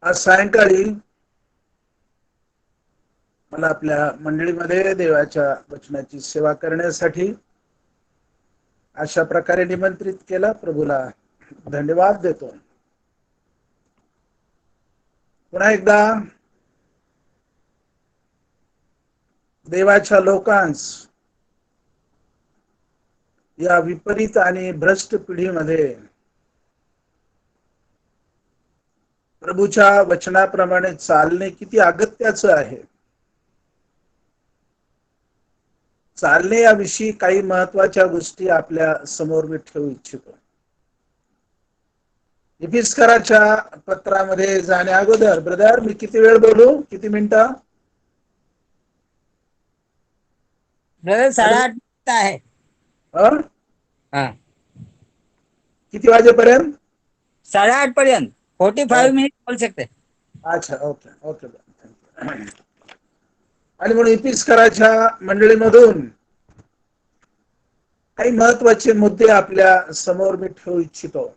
आज सायंकाळी मला आपल्या मंडळीमध्ये देवाच्या वचनाची सेवा करण्यासाठी अशा प्रकारे निमंत्रित केला. प्रभूला धन्यवाद देतो. पुन्हा एकदा देवाच्या लोकांस या विपरीत आणि भ्रष्ट पिढीमध्ये प्रभूच्या वचनाप्रमाणे चालणे किती अगत्याचं आहे. चालणे याविषयी काही महत्वाच्या गोष्टी आपल्या समोर मी ठेवू इच्छितो. इफिस्कराच्या पत्रामध्ये जाण्या अगोदर ब्रदर मी किती वेळ बोलू? किती मिनिटं? ब्रदर 8:30 आहे. किती वाजेपर्यंत? 8:30 पर्यंत 45 मिनिट बोल सकते. अच्छा, ओके ओके. आणि म्हणून इफिस्कराच्या मंडळीमधून काही महत्वाचे मुद्दे आपल्या समोर मी ठेवू इच्छितो.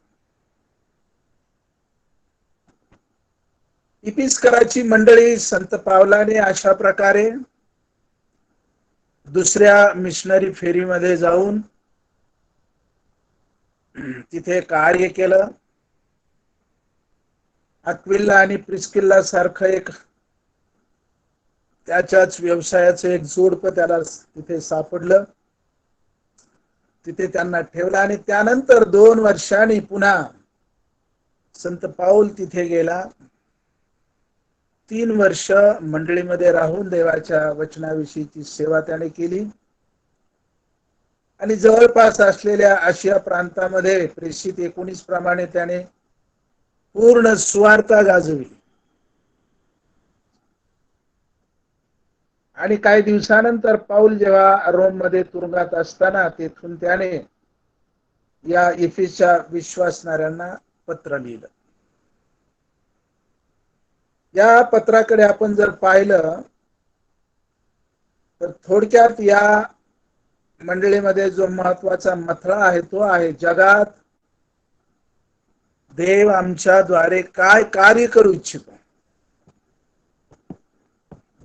इफिस्कराची मंडळी संत पावलाने अशा प्रकारे दुसऱ्या मिशनरी फेरीमध्ये जाऊन तिथे कार्य केलं. अक्विला आणि प्रिस्किल्ला सारखं एक त्याच्याच व्यवसायाचं एक जोडपं त्याला तिथे सापडलं. तिथे त्यांना ठेवलं आणि त्यानंतर 2 वर्षांनी पुन्हा संत पाऊल तिथे गेला. 3 वर्ष मंडळीमध्ये राहून देवाच्या वचनाविषयीची सेवा त्याने केली आणि जवळपास असलेल्या आशिया प्रांतामध्ये प्रेषित 19 प्रमाणे त्याने पूर्ण सुवार्ता गाजवली. आणि काही दिवसानंतर पाऊल जेव्हा रोम मध्ये तुरुंगात असताना तेथून त्याने या इफिसच्या विश्वासणाऱ्यांना पत्र लिहिलं. या पत्राकडे आपण जर पाहिलं तर थोडक्यात या मंडळीमध्ये जो महत्वाचा मथळा आहे तो आहे, जगात देव आमच्याद्वारे काय कार्य करू इच्छितो.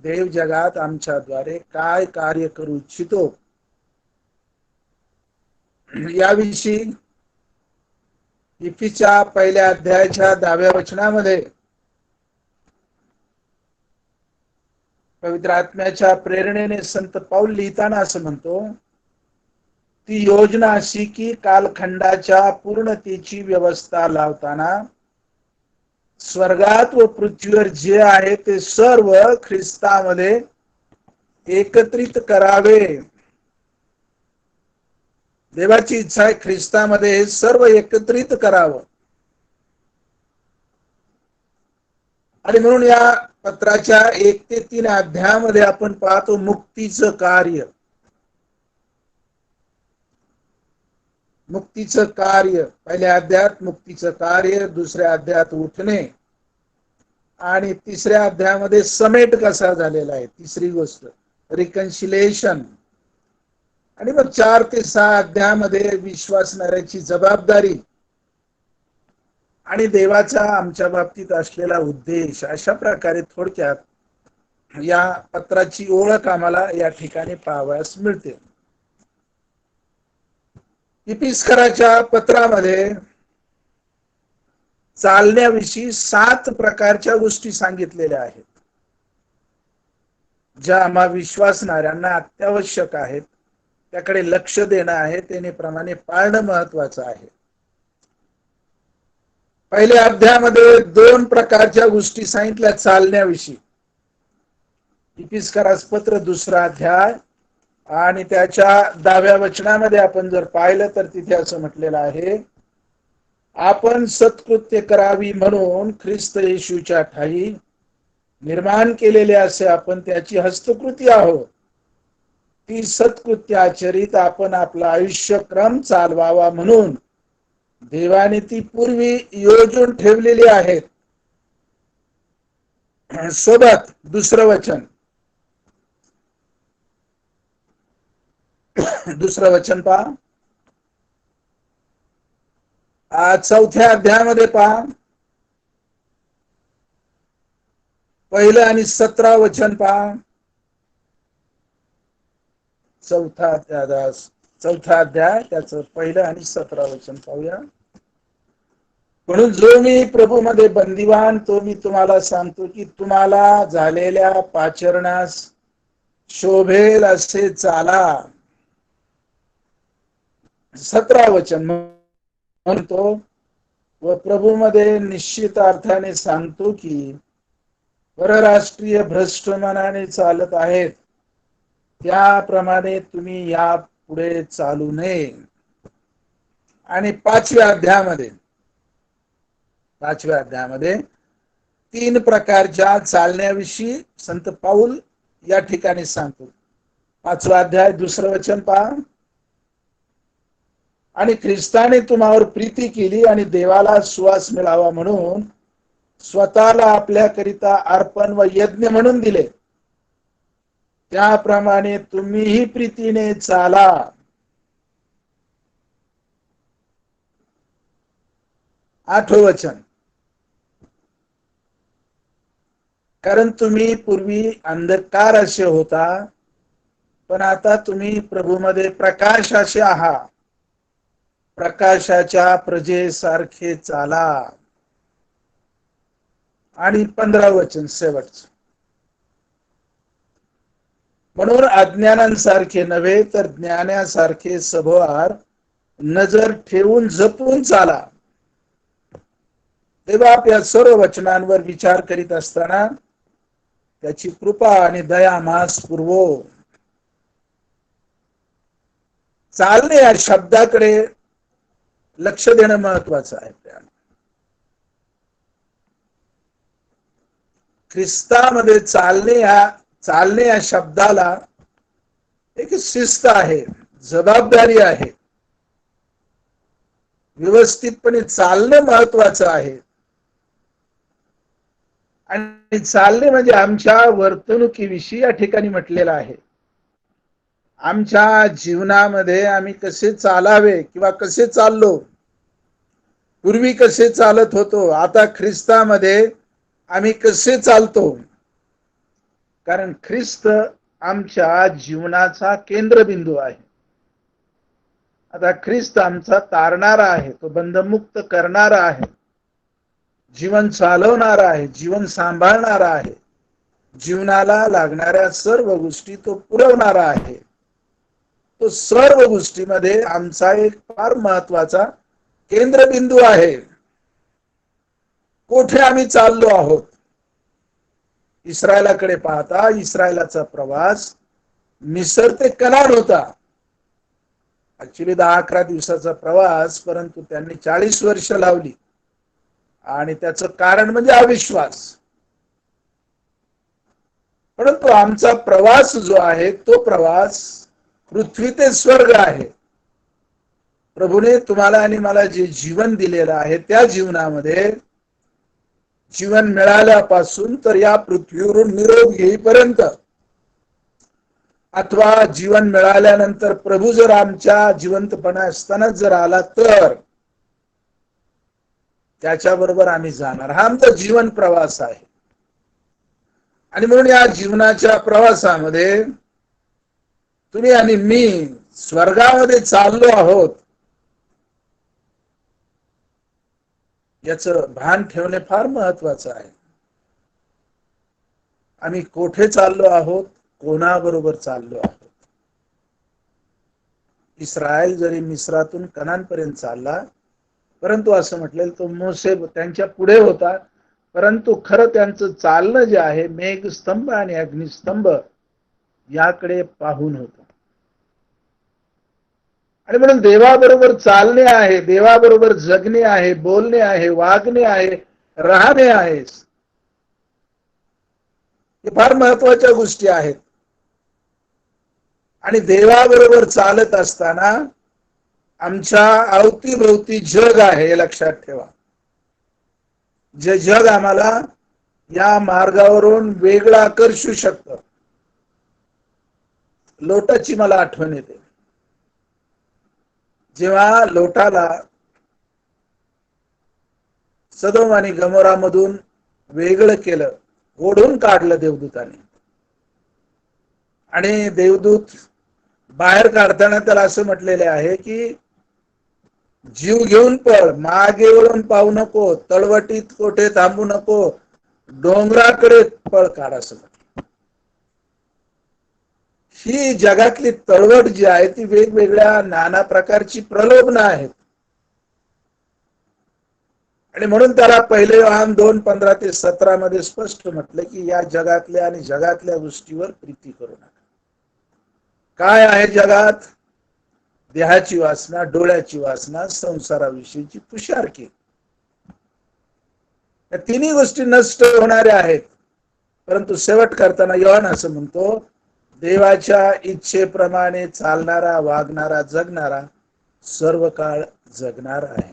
देव जगात आमच्याद्वारे काय कार्य करू इच्छितो याविषयी इफिसच्या पहिल्या अध्यायाच्या 10व्या वचनामध्ये पवित्र आत्म्याच्या प्रेरणेने संत पाऊल लिहिताना असं म्हणतो, ती योजना अशी की कालखंडाच्या पूर्णतेची व्यवस्था लावताना स्वर्गात व पृथ्वीवर जे आहे ते सर्व ख्रिस्तामध्ये एकत्रित करावे. देवाची इच्छा आहे ख्रिस्तामध्ये हे सर्व एकत्रित करावं. आणि म्हणून या पत्राच्या 1 ते 3 अध्यायामध्ये आपण पाहतो मुक्तीचं कार्य. मुक्तीचं कार्य पहिल्या अध्यायात मुक्तीचं कार्य, दुसऱ्या अध्यायात उठणे आणि तिसऱ्या अध्यायामध्ये समेट कसा झालेला आहे. तिसरी गोष्ट रिकन्सिलेशन. आणि मग 4 ते 6 अध्यायामध्ये विश्वासणाऱ्याची जबाबदारी आणि देवाचा आमच्या बाबतीत असलेला उद्देश. अशा प्रकारे थोडक्यात या पत्राची ओळख आम्हाला या ठिकाणी पाहावयास मिळते. इफिस्कराच्या पत्रामध्ये चालण्याविषयी 7 प्रकारच्या गोष्टी सांगितलेल्या आहेत, ज्या आम्हा विश्वासणाऱ्यांना अत्यावश्यक आहेत. त्याकडे लक्ष देणं आहे, त्याप्रमाणे पाळणं महत्वाचं आहे. पहिल्या अध्यायामध्ये 2 प्रकारच्या गोष्टी सांगितल्या चालण्याविषयी. इफिस्करास पत्र 2रा अध्याय आणि त्याच्या 10व्या वचनामध्ये आपण जर पाहिलं तर तिथे असं म्हटलेलं आहे, आपण सत्कृत्य करावी म्हणून ख्रिस्त येशूच्या ठायी निर्माण केलेले असे आपण त्याची हस्तकृती आहोत. ती सत्कृत्य आचरित आपण आपला आयुष्यक्रम चालवावा म्हणून देवाने ती पूर्वी योजून ठेवलेली आहेत. सोबत 2रं वचन, 2रं वचन पहा. 4थ्या अध्यायामध्ये पहा, पहिलं आणि 17 वचन पहा. चौथा अध्याय त्याचं पहिलं आणि 17 वचन पाहूया. म्हणून जो मी प्रभू मध्ये बंदिवान तो मी तुम्हाला सांगतो की तुम्हाला झालेल्या पाचरणास शोभेल असे चाला. 17 वचन म्हणतो व प्रभू मध्ये निश्चित अर्थाने सांगतो की परराष्ट्रीय भ्रष्ट मनाने चालत आहेत त्याप्रमाणे तुम्ही या पुढे चालू नये. आणि 5व्या अध्यायामध्ये 3 प्रकारच्या चालण्याविषयी संत पाऊल या ठिकाणी सांगतो. 5वा अध्याय 2रं वचन पहा. आणि ख्रिस्ताने तुम्हावर प्रीती केली आणि देवाला सुवास मिळावा म्हणून स्वतःला आपल्याकरिता अर्पण व यज्ञ म्हणून दिले. त्याप्रमाणे तुम्हीही प्रीतीने चाला. 8वं वचन. कारण तुम्ही पूर्वी अंधकार असे होता पण आता तुम्ही प्रभूमध्ये प्रकाश असे आहात. प्रकाशाच्या प्रजेसारखे चाला. आणि 15वं वचन शेवटचं. म्हणून अज्ञानांसारखे नव्हे तर ज्ञानासारखे सभोवार नजर ठेवून जपून चाला. तेव्हा या सर्व वचनांवर विचार करीत असताना त्याची कृपा आणि दया मास पुरवो. चालणे या शब्दाकडे लक्ष देणं महत्वाचं आहे. ख्रिस्तामध्ये चालणे या शब्दाला एक शिस्त आहे, जबाबदारी आहे. व्यवस्थितपणे चालणं महत्वाचं आहे. आणि चालणे म्हणजे आमच्या वर्तणुकीविषयी या ठिकाणी म्हटलेलं आहे. आमच्या जीवनामध्ये आम्ही कसे चालावे किंवा कसे चाललो, पूर्वी कसे चालत होतो, आता ख्रिस्तामध्ये आम्ही कसे चालतो. कारण ख्रिस्त आमच्या जीवनाचा केंद्रबिंदू आहे. आता ख्रिस्त आमचा तारणारा आहे, तो बंधमुक्त करणारा आहे, जीवन चालवणारा आहे, जीवन सांभाळणारा आहे, जीवनाला लागणाऱ्या सर्व गोष्टी तो पुरवणारा आहे. तो सर्व गोष्टीमध्ये आमचा एक फार महत्वाचा केंद्रबिंदू आहे. कोठे आम्ही चाललो आहोत. इस्रायलाकडे पाहता इस्रायलाचा प्रवास मिसर ते कनान होता. ऍक्च्युली 10-11 दिवसाचा प्रवास, परंतु त्यांनी 40 वर्ष लावली. आणि त्याचं कारण म्हणजे अविश्वास. परंतु आमचा प्रवास जो आहे तो प्रवास पृथ्वी ते स्वर्ग आहे. प्रभूने तुम्हाला आणि मला जे जीवन दिलेलं आहे त्या जीवनामध्ये जीवन मिळाल्यापासून तर या पृथ्वीवरून निरोप घेईपर्यंत, अथवा जीवन मिळाल्यानंतर प्रभू जर आमच्या जिवंतपणा असतानाच जर आला तर त्याच्याबरोबर आम्ही जाणार. हा आमचा जीवन प्रवास आहे. आणि म्हणून या जीवनाच्या प्रवासामध्ये तुम्ही आणि मी स्वर्गामध्ये चाललो आहोत याचं भान ठेवणे फार महत्वाचं आहे. आम्ही कोठे चाललो आहोत, कोणाबरोबर चाललो आहोत. इस्रायल जरी मिस्रातून कनानपर्यंत चालला, परंतु असं म्हटलेलं तो मोसे त्यांच्या पुढे होता, परंतु खरं त्यांचं चालणं जे आहे मेघस्तंभ आणि अग्निस्तंभ याकडे पाहून होतं. आणि म्हणून देवाबरोबर चालणे आहे, देवाबरोबर जगणे आहे, बोलणे आहे, वागणे आहे, राहणे आहे. हे फार महत्वाच्या गोष्टी आहेत. आणि देवाबरोबर चालत असताना आमच्या अवतीभोवती जग आहे हे लक्षात ठेवा. जे जग आम्हाला या मार्गावरून वेगळं आकर्षू शकतं. लोटाची मला आठवण येते. जेव्हा लोटाला सदोम आणि गमोरामधून वेगळं केलं, ओढून काढलं देवदूताने. आणि देवदूत बाहेर काढताना त्याला असं म्हटलेले आहे की जीव घेऊन पळ, मागे वळून पाहू नको, तळवटीत कोठे थांबू नको, डोंगराकडे पळ काढ असं. ही जगातली तळवट जी आहे ती वेगवेगळ्या नाना प्रकारची प्रलोभनं आहेत. आणि म्हणून त्याला पहिले योहान 2:15-17 मध्ये स्पष्ट म्हटलं की या जगातल्या आणि जगातल्या गोष्टीवर प्रीती करू नका. काय आहे जगात? देहाची वासना, डोळ्याची वासना, संसाराविषयीची पुशारकी. या तिन्ही गोष्टी नष्ट होणाऱ्या आहेत. परंतु शेवट करताना योहान असं म्हणतो, देवाच्या इच्छेप्रमाणे चालणारा, वागणारा, जगणारा सर्व काळ जगणार आहे.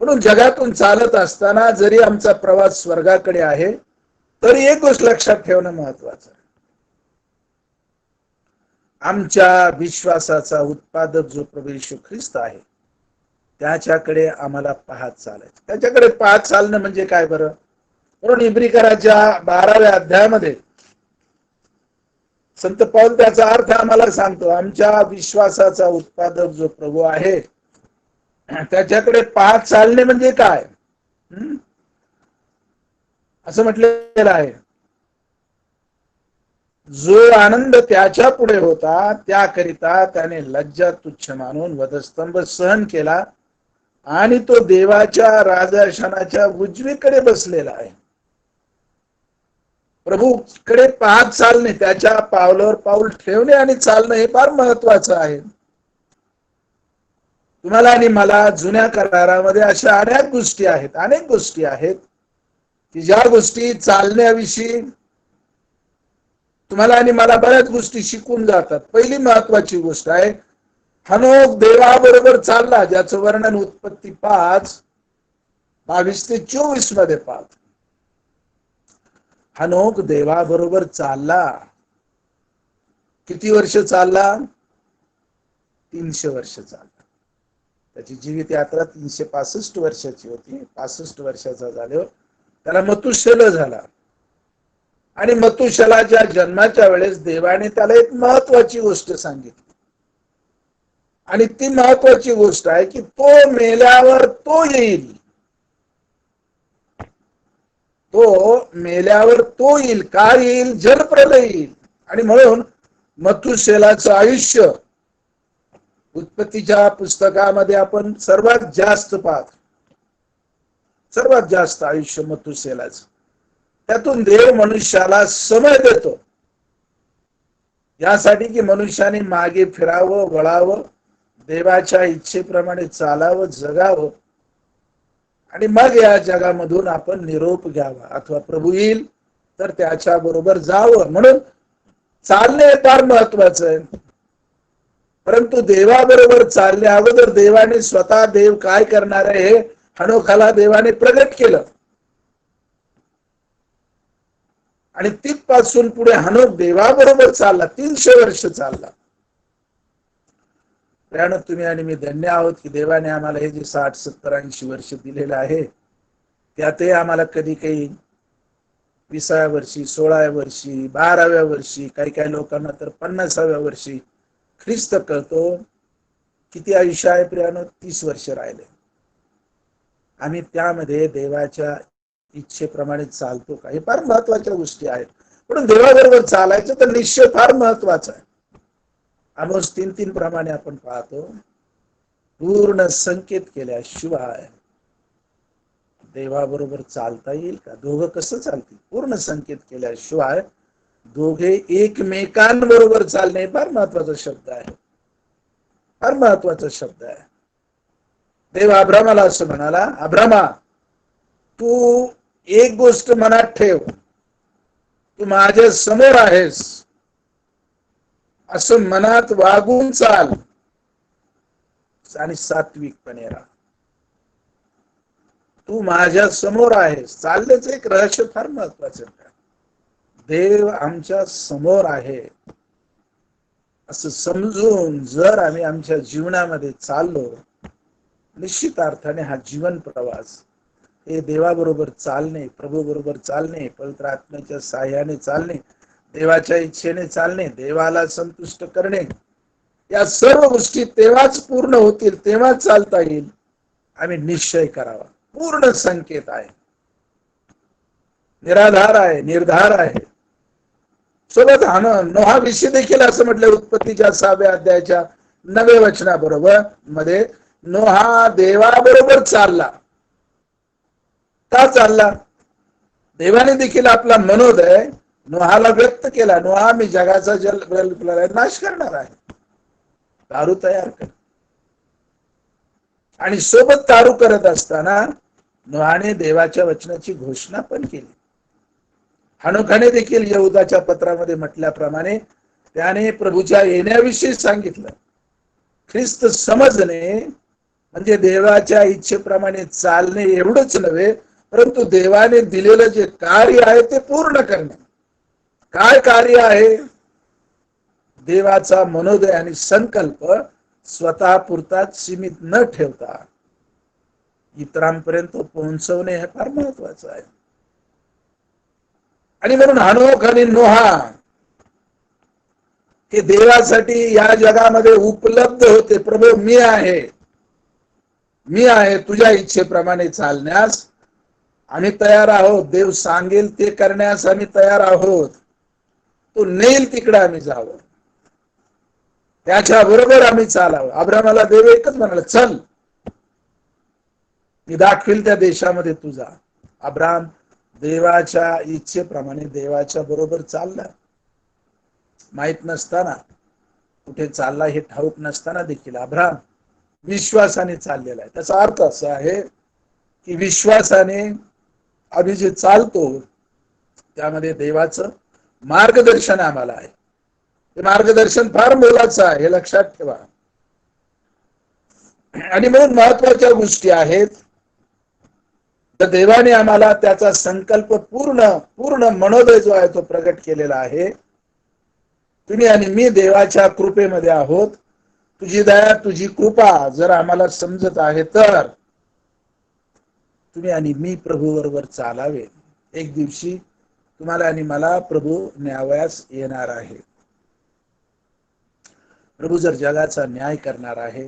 म्हणून जगातून चालत असताना जरी आमचा प्रवास स्वर्गाकडे आहे तरी एक गोष्ट लक्षात ठेवणं महत्वाचं आहे. आमच्या विश्वासाचा उत्पादक जो प्रभू येशू ख्रिस्त आहे त्याच्याकडे आम्हाला पाहत चालायचं. त्याच्याकडे पाहत चालणं म्हणजे काय बरं? म्हणून इब्रिकराच्या 12व्या अध्यायामध्ये संत पौल त्याचा अर्थ आम्हाला सांगतो. आमच्या विश्वासाचा उत्पादक जो प्रभू आहे त्याच्याकडे पाहत चालणे म्हणजे काय? असं म्हटलेलं आहे, जो आनंद त्याच्या पुढे होता त्याकरिता त्याने लज्जा तुच्छ मानून वधस्तंभ सहन केला आणि तो देवाच्या राजाशानाच्या उजवीकडे बसलेला आहे. प्रभूकडे पाहत चालणे, त्याच्या पावलावर पाऊल ठेवणे आणि चालणं हे फार महत्वाचं आहे. तुम्हाला आणि मला जुन्या करारामध्ये अशा अनेक गोष्टी आहेत की ज्या गोष्टी चालण्याविषयी तुम्हाला आणि मला बऱ्याच गोष्टी शिकून जातात. पहिली महत्वाची गोष्ट आहे, हनोक देवाबरोबर चालला, ज्याचं वर्णन उत्पत्ती 5:22-24 मध्ये पाहतो. हनोक देवाबरोबर चालला. किती वर्ष चालला? 300 वर्ष चालला. त्याची जीवित यात्रा 365 वर्षाची होती. 65 वर्षाचा झाल्यावर त्याला मतुशेलह झाला. आणि मतुशेलाच्या जन्माच्या वेळेस देवाने त्याला एक महत्वाची गोष्ट सांगितली. आणि ती महत्वाची गोष्ट आहे की तो मेल्यावर तो येईल. तो मेल्यावर तो येईल. काय येईल? जलप्रलय येईल. आणि म्हणून मतुशेलाचं आयुष्य उत्पत्तीच्या पुस्तकामध्ये आपण सर्वात जास्त पाहतो. सर्वात जास्त आयुष्य मतुशेलाचं. त्यातून देव मनुष्याला समय देतो यासाठी की मनुष्याने मागे फिरावं, वळावं, देवाच्या इच्छेप्रमाणे चालावं, जगावं आणि मग या जगामधून आपण निरोप घ्यावा. अथवा प्रभू येईल तर त्याच्या बरोबर जावं. म्हणून चालणे फार महत्वाचं आहे. परंतु देवाबरोबर चालल्या अगोदर देवाने स्वतः देव काय करणार आहे हे हनोखाला देवाने प्रगट केलं. आणि तिथपासून पुढे हनोक देवाबरोबर चालला. 300 वर्ष चालला. त्यानं तुम्ही आणि मी धन्य आहोत की देवाने आम्हाला हे जे 60, 70, 80 वर्ष दिलेलं आहे त्यातही आम्हाला कधी काही 20व्या वर्षी, 16व्या वर्षी, 12व्या वर्षी, काही काही लोकांना तर 50व्या वर्षी ख्रिस्त कळतो. किती आयुष्य आहे प्रियानो? 30 वर्ष राहिले. आम्ही त्यामध्ये देवाच्या इच्छेप्रमाणे चालतो का? हे फार महत्वाच्या गोष्टी आहेत. म्हणून देवाबरोबर चालायचं तर निश्चय फार महत्वाचं आहे. आमोस 3:3 प्रमाणे आपण पाहतो, पूर्ण संकेत केल्याशिवाय देवाबरोबर चालता येईल का? दोघं कसं चालतील? पूर्ण संकेत केल्याशिवाय दोघे एकमेकांबरोबर चालणे फार महत्वाचा शब्द आहे. फार महत्वाचा शब्द आहे. देव अब्रामाला असं म्हणाला, अब्रामा तू एक गोष्ट मनात ठेव, तू माझ्या समोर आहेस असं मनात वागून चाल आणि सात्विकपणे राहा. तू माझ्या समोर आहेस. चालण्याचं एक रहस्य फार महत्वाचं आहे. देव आमच्या समोर आहे असं समजून जर आम्ही आमच्या जीवनामध्ये चाललो, निश्चित अर्थाने हा जीवन प्रवास हे देवाबरोबर चालणे, प्रभू बरोबर चालणे, पवित्र आत्म्याच्या साह्याने चालणे, देवाच्या इच्छेने चालणे, देवाला संतुष्ट करणे, या सर्व गोष्टी तेव्हाच पूर्ण होतील, तेव्हाच चालता येईल. आम्ही निश्चय करावा. पूर्ण संकेत आहे, निराधार आहे, निर्धार आहे. सोबत नोहा विषयी देखील असं म्हटलं उत्पत्तीच्या 6व्या अध्यायाच्या 9व्या वचनाबरोबर मध्ये, नोहा देवाबरोबर चालला. का चालला? देवाने देखील आपला मनोदय नोहाला व्यक्त केला. नोहा, मी जगाचा नाश करणार आहे, दारू तयार कर. आणि सोबत दारू करत असताना नोहाने देवाच्या वचनाची घोषणा पण केली. हनोखाने देखील यहुदाच्या पत्रामध्ये म्हटल्याप्रमाणे त्याने प्रभूच्या येण्याविषयी सांगितलं. ख्रिस्त समजणे म्हणजे देवाच्या इच्छेप्रमाणे चालणे एवढंच नव्हे, परंतु देवाने दिलेलं जे कार्य आहे ते पूर्ण करणे. काय कार्य आहे? देवाचा मनोदय आणि संकल्प स्वतः पुरताच सीमित न ठेवता इतरांपर्यंत पोहोचवणे हे फार महत्वाचं आहे. आणि म्हणून हनोख आणि नोहा हे देवासाठी या जगामध्ये उपलब्ध होते. प्रभू, मी आहे तुझ्या इच्छेप्रमाणे चालण्यास आम्ही तयार आहोत. देव सांगेल ते करण्यास आम्ही तयार आहोत. तो नेईल तिकडे आम्ही जावं, त्याच्या बरोबर आम्ही चालावं. अब्रामाला देव एकच म्हणाला, चल, मी दाखवील त्या देशामध्ये तुझा. अब्राम देवाच्या इच्छेप्रमाणे देवाच्या बरोबर चालला. माहित नसताना, कुठे चालला हे ठाऊक नसताना देखील अब्राम विश्वासाने चाललेला आहे. त्याचा अर्थ असा आहे की विश्वासाने आम्ही जे चालतो त्यामध्ये देवाचं मार्गदर्शन आम्हाला आहे. ते मार्गदर्शन फार मोलाचं आहे, हे लक्षात ठेवा. आणि म्हणून महत्वाच्या गोष्टी आहेत. तर देवाने आम्हाला त्याचा संकल्प पूर्ण मनोदय जो आहे तो प्रगट केलेला आहे. तुम्ही आणि मी देवाच्या कृपेमध्ये आहोत. तुझी दया, तुझी कृपा जर आम्हाला समजत आहे तर तुम्ही आणि मी प्रभू बरोबर चालावे. एक दिवशी तुम्हाला आणि मला प्रभू न्यावयास येणार आहे. प्रभू जर जगाचा न्याय करणार आहे,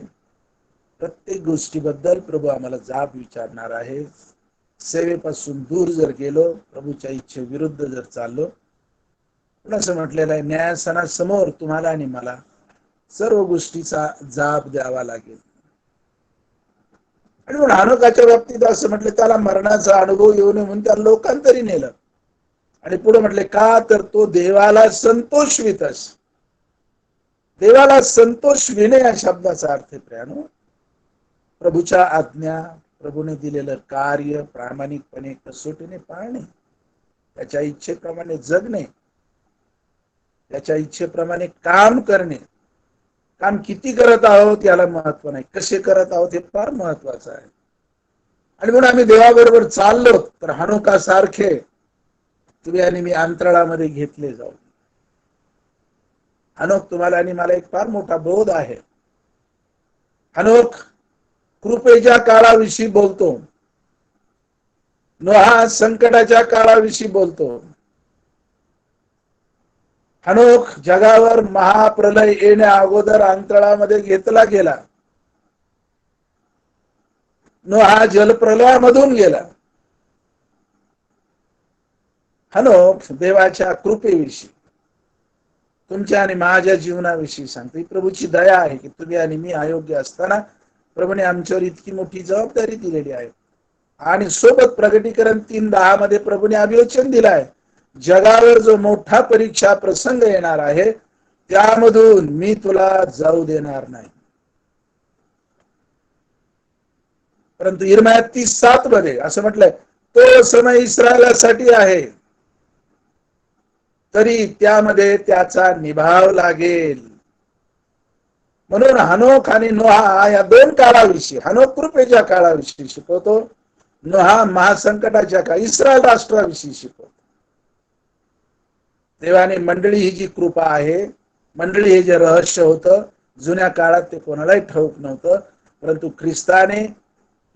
प्रत्येक गोष्टीबद्दल प्रभू आम्हाला जाब विचारणार आहे. सेवेपासून दूर जर गेलो, प्रभूच्या इच्छे विरुद्ध जर चाललो, पण असं म्हटलेलं आहे, न्यायासनासमोर तुम्हाला आणि मला सर्व गोष्टीचा जाब द्यावा लागेल. आणि म्हणून हनोकाच्या बाबतीत असं म्हटलं, त्याला मरणाचा अनुभव येऊ नये म्हणून त्याला लोकांतरी नेलं. आणि पुढे म्हटले, का तर तो देवाला संतोषवित अस. देवाला संतोषविणे या शब्दाचा अर्थ प्रियानो, प्रभूच्या आज्ञा, प्रभूने दिलेलं कार्य प्रामाणिकपणे कसोटीने पाळणे, त्याच्या इच्छेप्रमाणे जगणे, त्याच्या इच्छेप्रमाणे काम करणे. काम किती करत आहोत याला महत्व नाही, कसे करत आहोत हे फार महत्वाचं आहे. आणि म्हणून आम्ही देवाबरोबर चाललो तर हनोकासारखे तुम्ही आणि मी अंतराळामध्ये घेतले जाऊ. हनोक तुम्हाला आणि मला एक फार मोठा बोध आहे. हनोक कृपेच्या काळाविषयी बोलतो, नोहा संकटाच्या काळाविषयी बोलतो. हनोक जगावर महाप्रलय येण्या अगोदर अंतराळामध्ये घेतला गेला. नोहा जलप्रलयामधून गेला. हनोक देवाच्या कृपेविषयी, तुमच्या आणि माझ्या जीवनाविषयी सांगते. प्रभूची दया आहे की तुम्ही आणि मी अयोग्य असताना प्रभूने आमच्यावर इतकी मोठी जबाबदारी दिलेली आहे. आणि सोबत प्रगटीकरण 3:10 मध्ये प्रभूने अभिवचन दिलं आहे, जगावर जो मोठा परीक्षा प्रसंग येणार आहे त्यामधून मी तुला जाऊ देणार नाही. परंतु यिर्मया 30:7 मध्ये असं म्हटलंय, तो समय इस्रायलासाठी आहे, तरी त्यामध्ये त्याचा निभाव लागेल. म्हणून हनोक आणि नोहा या दोन काळाविषयी, हनोक कृपेच्या काळाविषयी शिकवतो, नोहा महासंकटाच्या काळी इस्रायल राष्ट्राविषयी शिकवतो. देवाने मंडळी ही जी कृपा आहे, मंडळी हे जे रहस्य होतं जुन्या काळात ते कोणालाही ठाऊक नव्हतं, परंतु ख्रिस्ताने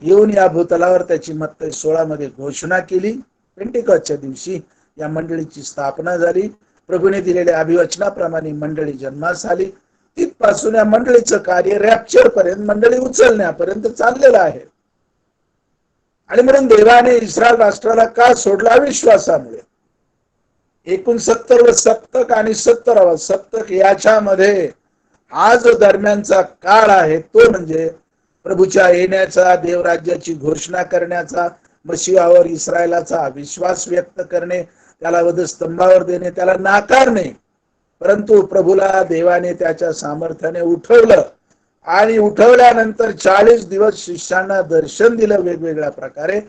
येऊन या भूतलावर त्याची मत्तई 16 मध्ये घोषणा केली. पेंटेकॉस्टच्या दिवशी या मंडळीची स्थापना झाली. प्रभूने दिलेल्या अभिवचनाप्रमाणे मंडळी जन्मास आली. तिथपासून या मंडळीचं कार्य रॅप्चर पर्यंत, मंडळी उचलण्यापर्यंत चाललेलं आहे. आणि म्हणून देवाने इस्रायल राष्ट्राला का सोडला? विश्वासामुळे. एकूण 70 व सप्तक आणि 70वा सप्तक याच्यामध्ये हा जो दरम्यानचा काळ आहे तो म्हणजे प्रभूच्या येण्याचा, देवराज्याची घोषणा करण्याचा, मशिहावर इस्रायलाचा विश्वास व्यक्त करणे, त्याला वधस्तंभावर देणे, त्याला नाकारणे. परंतु प्रभूला देवाने त्याच्या सामर्थ्याने उठवलं आणि उठवल्यानंतर 40 दिवस शिष्यांना दर्शन दिलं वेगवेगळ्या प्रकारे.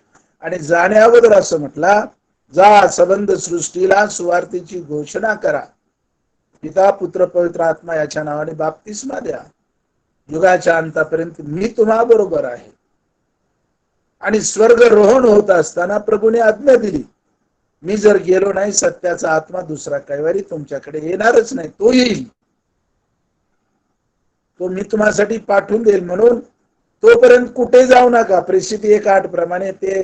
आणि जाण्याअगोदर असं म्हटलं, जा सबंध सृष्टीला सुवार्तेची घोषणा करा. पिता पुत्र पवित्र आत्मा याच्या नावाने बाप्तिस्मा द्या. युगाच्या अंतापर्यंत मी तुम्हा बरोबर आहे. आणि स्वर्गरोहण होत असताना प्रभूने आज्ञा दिली, मी जर गेलो नाही सत्याचा आत्मा दुसरा कैवारी तुमच्याकडे येणारच नाही, तो येईल, तो मी तुम्हासाठी पाठवून देईल. म्हणून तोपर्यंत कुठे जाऊ नका. प्रेषित 1:8 प्रमाणे ते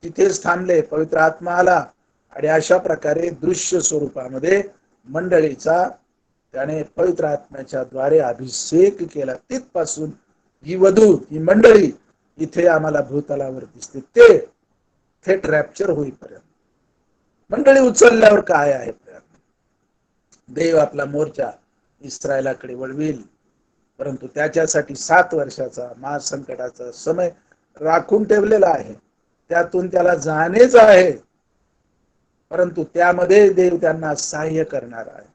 तिथेच थांबले. पवित्र आत्मा आला आणि अशा प्रकारे दृश्य स्वरूपामध्ये मंडळीचा त्याने पवित्र आत्म्याच्या द्वारे अभिषेक केला. तिथपासून ही वधू, ही मंडळी इथे आम्हाला भूतलावर दिसते. ते थेट रॅप्चर होईपर्यंत मंडळी उचलल्यावर काय आहे? देव आपला मोर्चा इस्रायलाकडे वळविल, परंतु त्याच्यासाठी 7 वर्षाचा महासंकटाचा समय राखून ठेवलेला आहे. त्यातून त्याला जाणेच आहे, परंतु त्यामध्ये देव त्यांना सहाय्य करणार आहे.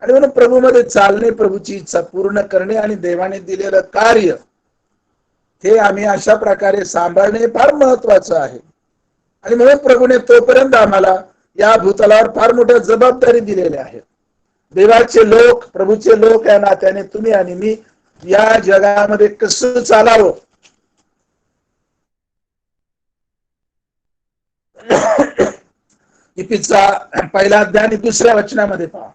आणि म्हणून प्रभूमध्ये चालणे, प्रभूची इच्छा पूर्ण करणे आणि देवाने दिलेलं कार्य हे आम्ही अशा प्रकारे सांभाळणे फार महत्वाचं आहे. आणि म्हणून प्रभूने तोपर्यंत आम्हाला या भूतलावर फार मोठ्या जबाबदारी दिलेल्या आहेत. देवाचे लोक, प्रभूचे लोक या नात्याने तुम्ही आणि मी या जगामध्ये कसं चालावं, इपिचा 1 अध्याय आणि 2 वचनामध्ये पहा.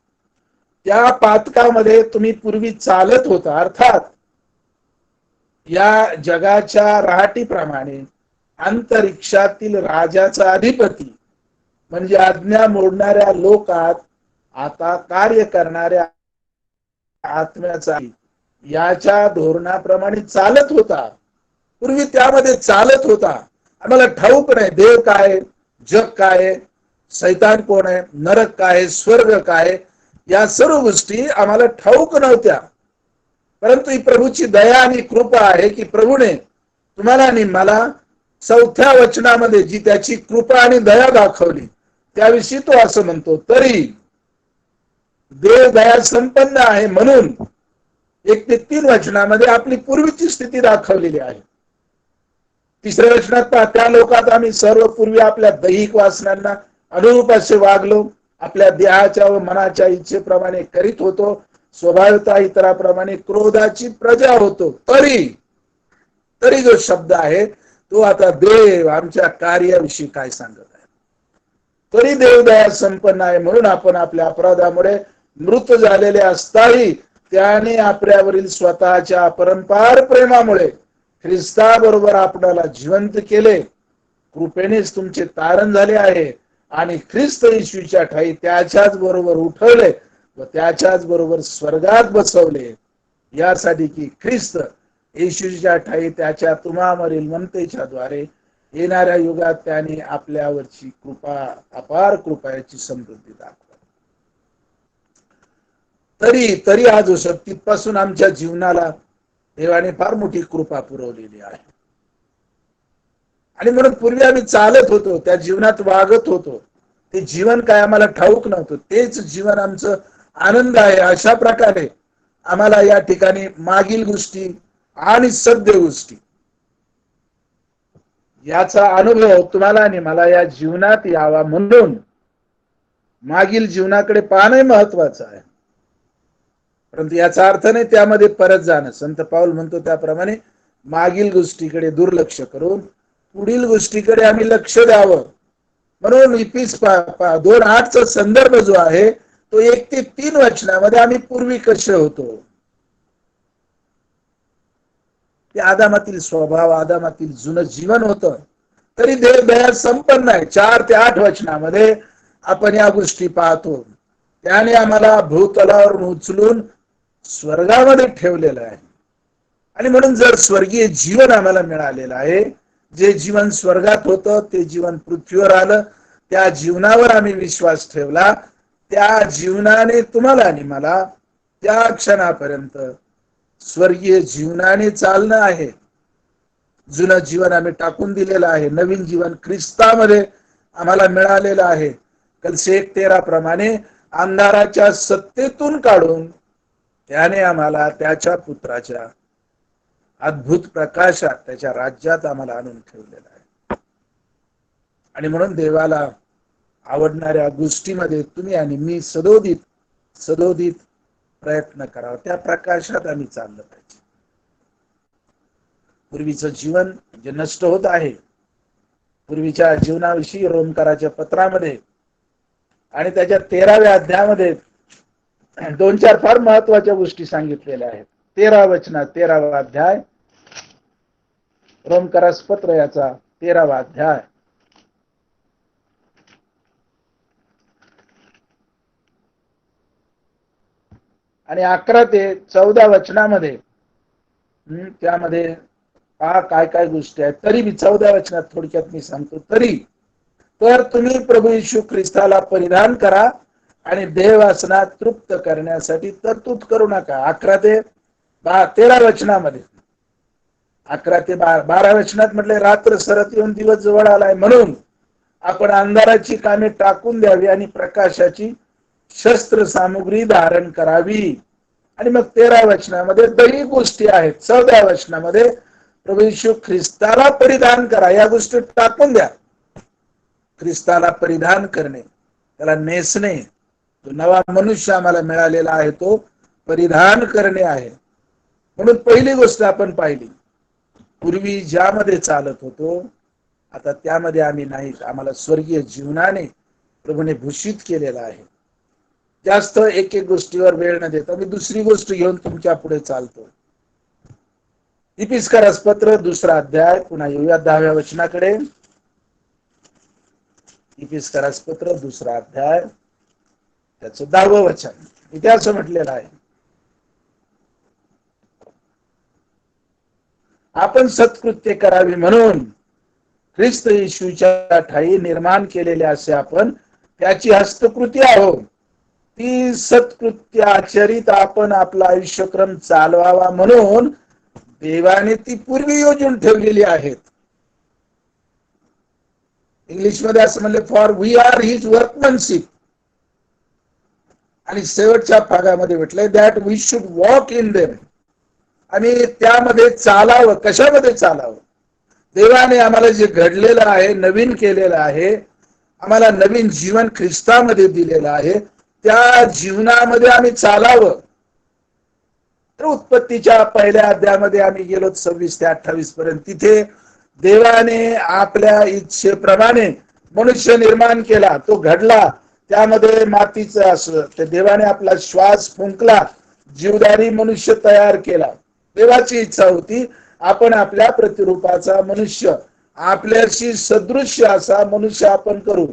त्या पातकामध्ये तुम्ही पूर्वी चालत होता, अर्थात या जगाच्या राहाटीप्रमाणे अंतरिक्षातील राजाचा अधिपती म्हणजे आज्ञा मोडणाऱ्या लोकात आता कार्य करणाऱ्या आत्म्याचा याच्या धोरणाप्रमाणे चालत होता. पूर्वी त्यामध्ये चालत होता. आम्हाला ठाऊक नाही देव काय, जग काय, सैतान कोण आहे, नरक काय, स्वर्ग काय, या सर्व गोष्टी आम्हाला ठाऊक नव्हत्या. परंतु ही प्रभूची दया आणि कृपा आहे की प्रभूने तुम्हाला आणि मला 4थ्या वचनामध्ये जी त्याची कृपा आणि दया दाखवली त्याविषयी तो असं म्हणतो, तरी देव दया संपन्न आहे म्हणून 1 ते 3 वचनामध्ये आपली पूर्वीची स्थिती दाखवलेली आहे. 3ऱ्या वचनात पहा, त्या लोकात आम्ही सर्व पूर्वी आपल्या दैहिक वासनांना अनुरूप असे वागलो, आपल्या देहाच्या व मनाच्या इच्छेप्रमाणे करीत होतो, स्वभावता इतराप्रमाणे क्रोधाची प्रजा होतो. तरी जो शब्द आहे तो आता देव आमच्या कार्याविषयी काय सांगत आहे. तरी देव दया संपन्न आहे म्हणून आपण आपल्या अपराधामुळे मृत झालेले असताही त्याने आपल्यावरील स्वतःच्या अपरंपार प्रेमामुळे ख्रिस्ताबरोबर आपल्याला जिवंत केले. कृपेनेच तुमचे तारण झाले आहे आणि ख्रिस्त येशूच्या ठाई त्याच्याच बरोबर उठवले व त्याच्याच बरोबर स्वर्गात बसवले, यासाठी की ख्रिस्त येशूच्या ठाई त्याच्या तुम्हावरील ममतेच्या द्वारे येणाऱ्या युगात त्याने आपल्यावरची कृपा, अपार कृपाची समृद्धी दाखवा. तरी हा जो शब्द, तिथपासून आमच्या जीवनाला देवाने फार मोठी कृपा पुरवलेली आहे. आणि म्हणून पूर्वी आम्ही चालत होतो, त्या जीवनात वागत होतो, ते जीवन काय आम्हाला ठाऊक नव्हतं, तेच जीवन आमचं आनंद आहे. अशा प्रकारे आम्हाला या ठिकाणी मागील गोष्टी आणि सद्य गोष्टी याचा अनुभव तुम्हाला आणि मला या जीवनात यावा म्हणून मागील जीवनाकडे पाहणे महत्वाचं आहे. परंतु याचा अर्थ नाही त्यामध्ये परत जाणं. संत पाऊल म्हणतो त्याप्रमाणे मागील गोष्टीकडे दुर्लक्ष करून पुढील गोष्टीकडे आम्ही लक्ष द्यावं. म्हणून इपिस 2:8चा संदर्भ जो आहे तो 1 ते 3 वचनामध्ये आम्ही पूर्वी कसे होतो, ते आदामातील स्वभाव, आदामातील जुनं जीवन होतं. तरी देव दया संपन्न आहे. 4 ते 8 वचनामध्ये आपण या गोष्टी पाहतो. त्याने आम्हाला भूतलावर उचलून स्वर्गामध्ये ठेवलेलं आहे. आणि म्हणून जर स्वर्गीय जीवन आम्हाला मिळालेलं आहे, जे जीवन स्वर्गात होतं ते जीवन पृथ्वीवर आलं, त्या जीवनावर आम्ही विश्वास ठेवला, त्या जीवनाने तुम्हाला आणि मला त्या क्षणापर्यंत स्वर्गीय जीवनाने चालणं आहे. जुनं जीवन आम्ही टाकून दिलेलं आहे, नवीन जीवन ख्रिस्तामध्ये आम्हाला मिळालेलं आहे. कलसे 1:13 प्रमाणे अंधाराच्या सत्तेतून काढून त्याने आम्हाला त्याच्या पुत्राच्या अद्भुत प्रकाशात, त्याच्या राज्यात आम्हाला आणून ठेवलेलं आहे. आणि म्हणून देवाला आवडणाऱ्या गोष्टीमध्ये तुम्ही आणि मी सदोदित प्रयत्न करावा. त्या प्रकाशात आम्ही चाललं पाहिजे. पूर्वीचं जीवन जे नष्ट होत आहे, पूर्वीच्या जीवनाविषयी रोमकाराच्या पत्रामध्ये आणि त्याच्या 13व्या अध्यायामध्ये 2-4 फार महत्वाच्या गोष्टी सांगितलेल्या आहेत. 13 वचनात, 13वा अध्याय, रोमकारास पत्र याचा 13वा अध्याय आणि 11 ते 14 वचनामध्ये त्यामध्ये पहा काय काय गोष्टी आहेत. तरी मी 14 वचनात थोडक्यात मी सांगतो. तरी तर तुम्ही प्रभू येशू ख्रिस्ताला परिधान करा आणि देववासनात तृप्त करण्यासाठी तरतूद करू नका. 11 ते 13 वचनामध्ये, 11 ते 12 वचनात म्हटले, रात्र सरत येऊन दिवस जवळ आलाय, म्हणून आपण अंधाराची कामे टाकून द्यावी आणि प्रकाशाची शस्त्र सामुग्री धारण करावी. आणि मग 13 वचनामध्ये दही गोष्टी आहेत. 14 वचनामध्ये प्रभू येशू ख्रिस्ताला परिधान करा, या गोष्टी टाकून द्या. ख्रिस्ताला परिधान करणे, त्याला नेसणे, जो नवा मनुष्य आम्हाला मिळालेला आहे तो परिधान करणे आहे. म्हणून पहिली गोष्ट आपण पाहिली, पूर्वी ज्यामध्ये चालत होतो आता त्यामध्ये आम्ही नाही. आम्हाला स्वर्गीय जीवनाने प्रभूने भूषित केलेला आहे. जास्त एक गोष्टीवर वेळ न देता मी दुसरी गोष्ट घेऊन तुमच्या पुढे चालतो. इफिसकरास पत्र 2रा अध्याय, पुन्हा येऊया 10व्या वचनाकडे. इफिसकरास पत्र 2रा अध्याय, त्याचं 10वं वचन. इथे असं म्हटलेलं आहे, आपण सत्कृत्य करावी म्हणून ख्रिस्त येशूच्या ठाई निर्माण केलेले असे आपण त्याची हस्तकृती आहोत. ती सत्कृत्य आचरित आपण आपला आयुष्यक्रम चालवावा म्हणून देवाने ती पूर्वी योजून ठेवलेली आहेत. इंग्लिश मध्ये असं म्हणले, for we are his workmanship. आणि शेवटच्या भागामध्ये म्हटलंय, that we should walk in them. आणि त्यामध्ये चालावं. कशामध्ये चालावं? देवाने आम्हाला जे घडलेलं आहे, नवीन केलेलं आहे, आम्हाला नवीन जीवन ख्रिस्तामध्ये दिलेलं आहे, त्या जीवनामध्ये आम्ही चालावं. तर उत्पत्तीच्या पहिल्या अध्यायामध्ये आम्ही गेलो 26 ते 28 पर्यंत. तिथे देवाने आपल्या इच्छेप्रमाणे मनुष्य निर्माण केला, तो घडला, त्यामध्ये मातीचं असं ते देवाने आपला श्वास फुंकला, जीवदारी मनुष्य तयार केला. देवाची इच्छा होती आपण आपल्या प्रतिरूपाचा मनुष्य, आपल्याशी सदृश्य असा मनुष्य आपण करू.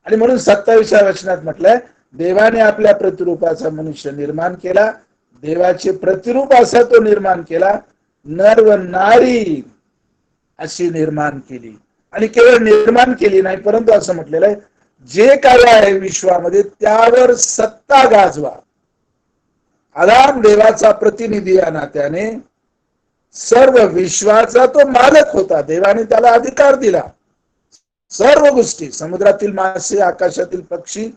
आणि म्हणून 27व्या वचनात म्हटलंय, देवाने आपल्या प्रतिरूपाचा मनुष्य निर्माण केला, देवाचे प्रतिरूप असा तो निर्माण केला, नर व नारी अशी निर्माण केली. आणि केवळ निर्माण केली नाही, परंतु असं म्हटलेलं आहे, जे काय आहे विश्वामध्ये त्यावर सत्ता गाजवा. आदाम देवाचा प्रतिनिधी या नात्याने सर्व विश्वाचा तो मालक होता. देवाने त्याला अधिकार दिला. सर्व गोष्टी, समुद्रातील मासे, आकाशातील पक्षी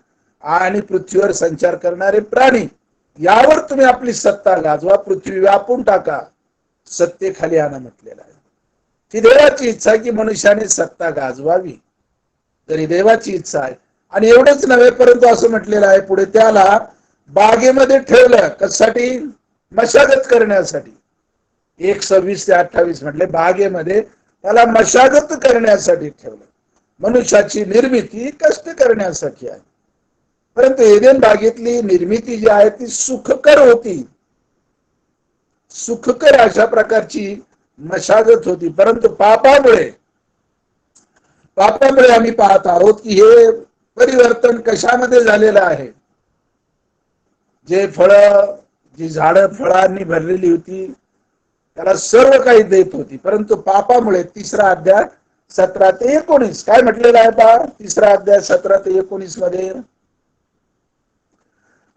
आणि पृथ्वीवर संचार करणारे प्राणी, यावर तुम्ही आपली सत्ता गाजवा, पृथ्वी व्यापून टाका, सत्तेखाली आणा म्हटलेलं आहे. ती देवाची इच्छा की मनुष्याने सत्ता गाजवावी, तरी देवाची इच्छा आहे. आणि एवढंच नव्हे, परंतु असं म्हटलेलं आहे पुढे, त्याला बागेमध्ये ठेवलं. कशासाठी? मशागत करण्यासाठी. 1:26 ते 28 म्हटले, बागेमध्ये त्याला मशागत करण्यासाठी ठेवलं. मनुष्याची निर्मिती कष्ट करण्यासाठी आहे. परंतु एदेन बागेतली निर्मिती जी आहे ती सुखकर होती. सुखकर अशा प्रकारची मशागत होती. परंतु पापामुळे आम्ही पाहत आहोत की हे परिवर्तन कशामध्ये झालेलं आहे. जे फळ, जी झाडं फळांनी भरलेली होती त्याला सर्व काही देत होती, परंतु पापामुळे 3रा अध्याय 17 ते 19 काय म्हटलेलं आहे पहा. 3रा अध्याय 17 ते 19 मध्ये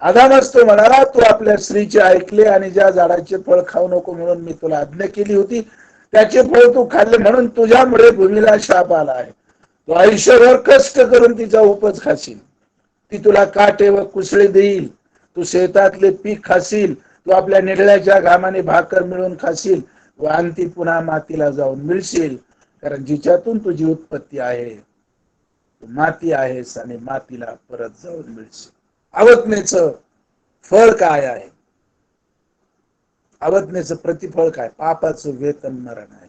आदामच तो म्हणाला, तू आपल्या स्त्रीचे ऐकले आणि ज्या झाडाचे फळ खाऊ नको म्हणून मी तुला आज्ञा केली होती त्याचे फळ तू खाल्ले, म्हणून तुझ्यामुळे भूमीला शाप आला आहे. तू आयुष्यभर कष्ट करून तिचा उपज खाशील. ती तुला काटे व कुसळे देईल. तू शेतातले पीक खाशील. तू आपल्या निडळ्याच्या घामाने भाकर मिळून खाशील व अंती पुन्हा मातीला जाऊन मिळशील, कारण जिच्यातून तुझी उत्पत्ती आहे तू माती आहेस आणि मातीला परत जाऊन मिळशील. अवज्ञेचं फळ काय आहे? अवज्ञेचं प्रतिफळ काय? पापाचं वेतन मरण आहे.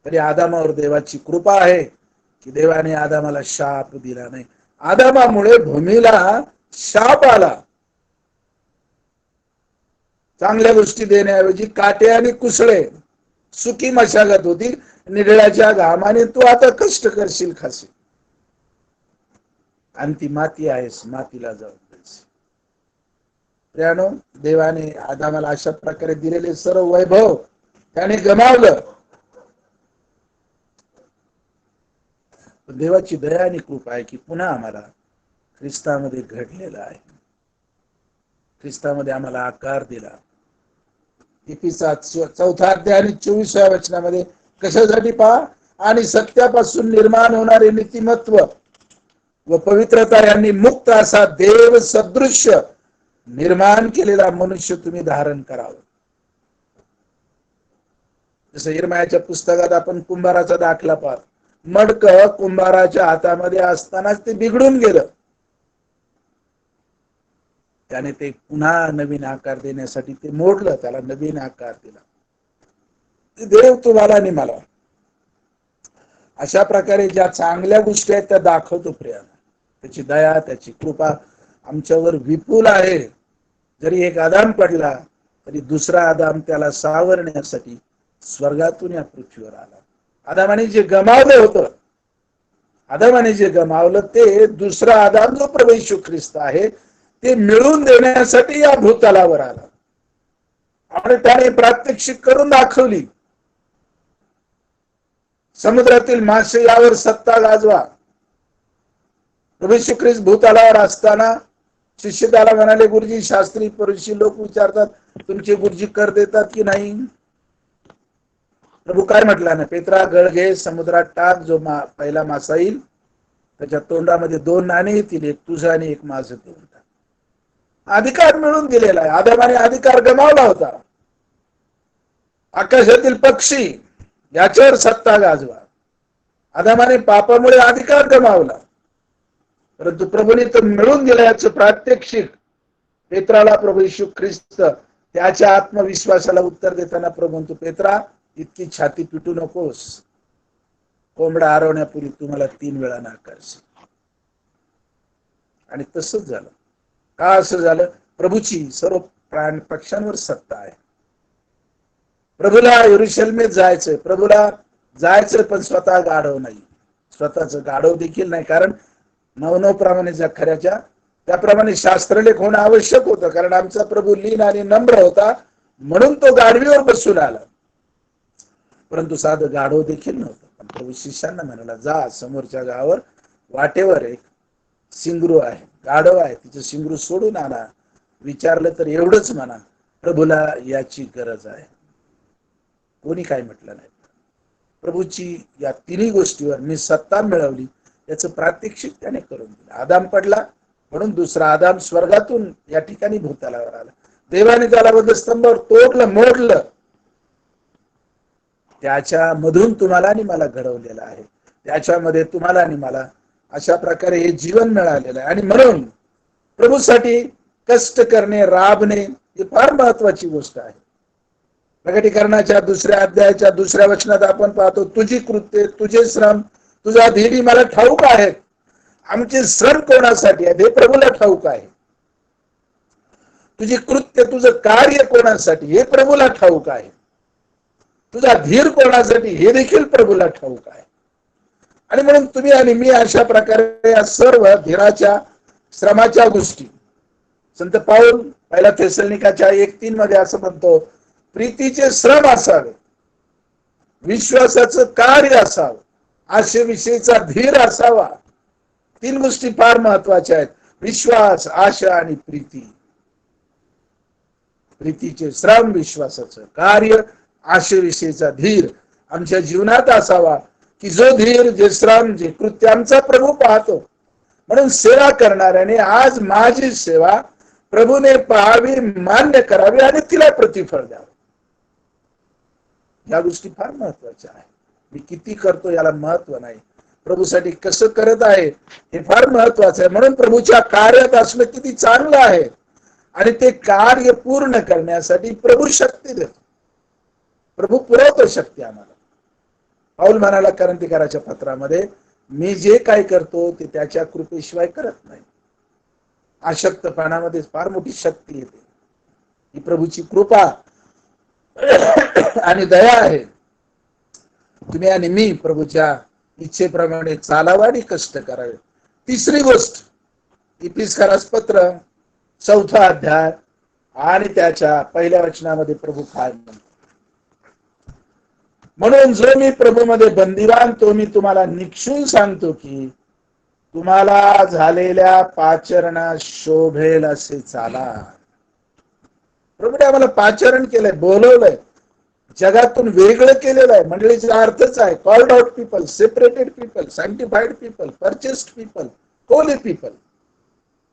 तरी आदामावर देवाची कृपा आहे की देवाने आदामाला शाप दिला नाही. आदामामुळे भूमीला शाप आला. चांगल्या गोष्टी देण्याऐवजी काटे आणि कुसळे, सुकी मशागत होती. निडळ्याच्या घामाने तू आता कष्ट करशील, खाशील आणि ती माती आहेस, मातीला जाऊन मिळशील. प्रियानो, देवाने आदामाला अशा प्रकारे दिलेले सर्व वैभव त्याने गमावलं. देवाची दया आणि कृपा आहे की पुन्हा आम्हाला ख्रिस्तामध्ये घडलेलं आहे. ख्रिस्तामध्ये आम्हाला आकार दिला. इफिसा 4 अध्याय आणि 24व्या वचनामध्ये कशासाठी पहा, आणि सत्यापासून निर्माण होणारे नीतिमत्व व पवित्रता यांनी मुक्त असा देव सदृश्य निर्माण केलेला मनुष्य तुम्ही धारण करावं. जसं यिर्मयाच्या पुस्तकात आपण कुंभाराचा दाखला पाहतो. मडकं कुंभाराच्या हातामध्ये असतानाच ते बिघडून गेलं. त्याने ते पुन्हा नवीन आकार देण्यासाठी ते मोडलं, त्याला नवीन आकार दिला. देव तुम्हाला आणि मला अशा प्रकारे ज्या चांगल्या गोष्टी आहेत त्या दाखवतो प्रियानं. त्याची दया, त्याची कृपा आमच्यावर विपुल आहे. जरी एक आदाम पडला तरी दुसरा आदाम त्याला सावरण्यासाठी स्वर्गातून या पृथ्वीवर आला. आदामाने जे गमावलं होतं, आदामाने जे गमावलं ते दुसरा आदाम जो प्रभू येशू ख्रिस्त आहे ते मिळवून देण्यासाठी या भूतलावर आला आणि त्याने प्रात्यक्षिक करून दाखवली. समुद्रातील मासे यावर सत्ता गाजवा. प्रभू येशू ख्रिस्त भूतलावर असताना शिष्य त्याला म्हणाले, गुरुजी, शास्त्री फरीसी लोक विचारतात तुमचे गुरुजी कर देतात की नाही? प्रभू काय म्हटला ना, पेत्रा गळ घे, समुद्रात टाक, जो पहिला मासा येईल त्याच्या तोंडामध्ये 2 नाणी येतील, एक तुझं आणि एक माझं देऊन टाक. अधिकार मिळून दिलेला आहे. आदामाने अधिकार गमावला होता. आकाशातील पक्षी याच्यावर सत्ता गाजवा. आदामाने पापामुळे अधिकार गमावला, परंतु प्रभूने तो मिळून दिला याचं प्रात्यक्षिक पेत्राला प्रभू येशू ख्रिस्त त्याच्या आत्मविश्वासाला उत्तर देताना प्रभू म्हणतो, पेत्रा, इतकी छाती पिटू नकोस. कोंबडा हरवण्यापूर्वी तुम्हाला 3 वेळा नाकारशील. आणि तसंच झालं. का असं झालं? प्रभूची सर्व प्राण पक्ष्यांवर सत्ता आहे. प्रभूला यरुशलेमेत जायचंय, प्रभूला जायचंय, पण स्वतः गाढव नाही, स्वतःच गाढव देखील नाही. कारण 9 प्रमाणे ज्या खऱ्याच्या त्याप्रमाणे शास्त्रलेख होणं आवश्यक होतं. कारण आमचा प्रभू लीन आणि नम्र होता म्हणून तो गाढवीवर बसून आला, परंतु साधं गाढव देखील नव्हतं. पण प्रभू शिष्यांना म्हणाला, जा समोरच्या गावावर वाटेवर एक सिंगरू आहे, गाढव आहे, तिचं सिंगरू सोडून आणा. विचारलं तर एवढंच म्हणा, प्रभूला याची गरज आहे. कोणी काय म्हटलं नाही. प्रभूची या 3 गोष्टीवर मी सत्ता मिळवली याचं प्रात्यक्षिक त्याने करून दिलं. आदाम पडला म्हणून दुसरा आदाम स्वर्गातून या ठिकाणी भूतलावर आला. देवाने त्याला वधस्तंभावर तोडलं, मोडलं. त्याच्या मधून तुम्हाला आणि मला घडवलेलं आहे. त्याच्यामध्ये तुम्हाला आणि मला अशा प्रकारे हे जीवन मिळालेलं आहे. आणि म्हणून प्रभूसाठी कष्ट करणे, राबणे ही फार महत्वाची गोष्ट आहे. प्रकटीकरणाच्या 2ऱ्या अध्यायाच्या 2ऱ्या वचनात आपण पाहतो, तुझी कृत्ये, तुझे श्रम, तुझा धीरी मला ठाऊक आहेत. आमचे श्रम कोणासाठी आहेत हे प्रभूला ठाऊक आहे. तुझी कृत्य, तुझं कार्य कोणासाठी हे प्रभूला ठाऊक आहे. तुझा धीर कोणासाठी हे देखील प्रभूला ठाऊक आहे. आणि म्हणून तुम्ही आणि मी अशा प्रकारे या सर्व धीराच्या श्रमाच्या गोष्टी संत पाऊल पहिला थेसलोनिकाच्या 1:3 मध्ये असं म्हणतो, प्रीतीचे श्रम असावे, विश्वासाचं कार्य असावं, आशेविषयीचा धीर असावा. 3 गोष्टी फार महत्वाच्या आहेत: विश्वास, आशा आणि प्रीती. प्रीतीचे श्रम, विश्वासाचं कार्य, आशेविषयीचा धीर आमच्या जीवनात असावा, की जो धीर, जे श्रम, जे कृत्य आमचा प्रभू पाहतो. म्हणून सेवा करणाऱ्याने आज माझी सेवा प्रभूने पाहावी, मान्य करावी आणि तिला प्रतिफळ द्यावं. या गोष्टी फार महत्वाच्या आहेत. मी किती करतो याला महत्व नाही, प्रभूसाठी कसं करत आहे हे फार महत्वाचं आहे. म्हणून प्रभूच्या कार्यात असणं किती चांगलं आहे आणि ते कार्य पूर्ण करण्यासाठी प्रभू शक्ती देतो. प्रभू पुरवतो शक्ती आम्हाला. पाऊल म्हणाला करंथीकराच्या पत्रामध्ये, मी जे काय करतो ते त्याच्या कृपेशिवाय करत नाही. अशक्तपणामध्ये फार मोठी शक्ती येते. ही प्रभूची कृपा आणि दया आहे. तुम्ही आणि मी प्रभूच्या इच्छेप्रमाणे चालावं आणि कष्ट करावे. तिसरी गोष्ट, इफिसकरास पत्र 4था अध्याय आणि त्याच्या 1ल्या वचनामध्ये प्रभू काय म्हणतो, म्हणून जो मी प्रभूमध्ये बंदिवान तो मी तुम्हाला निक्षून सांगतो की तुम्हाला झालेल्या पाचरणात शोभेल असे चाला. प्रभूने आम्हाला पाचरण केलंय, बोलवलंय, जगातून वेगळं केलेलं आहे. मंडळीचा अर्थच आहे called out people, separated people, sanctified people, purchased people, holy people.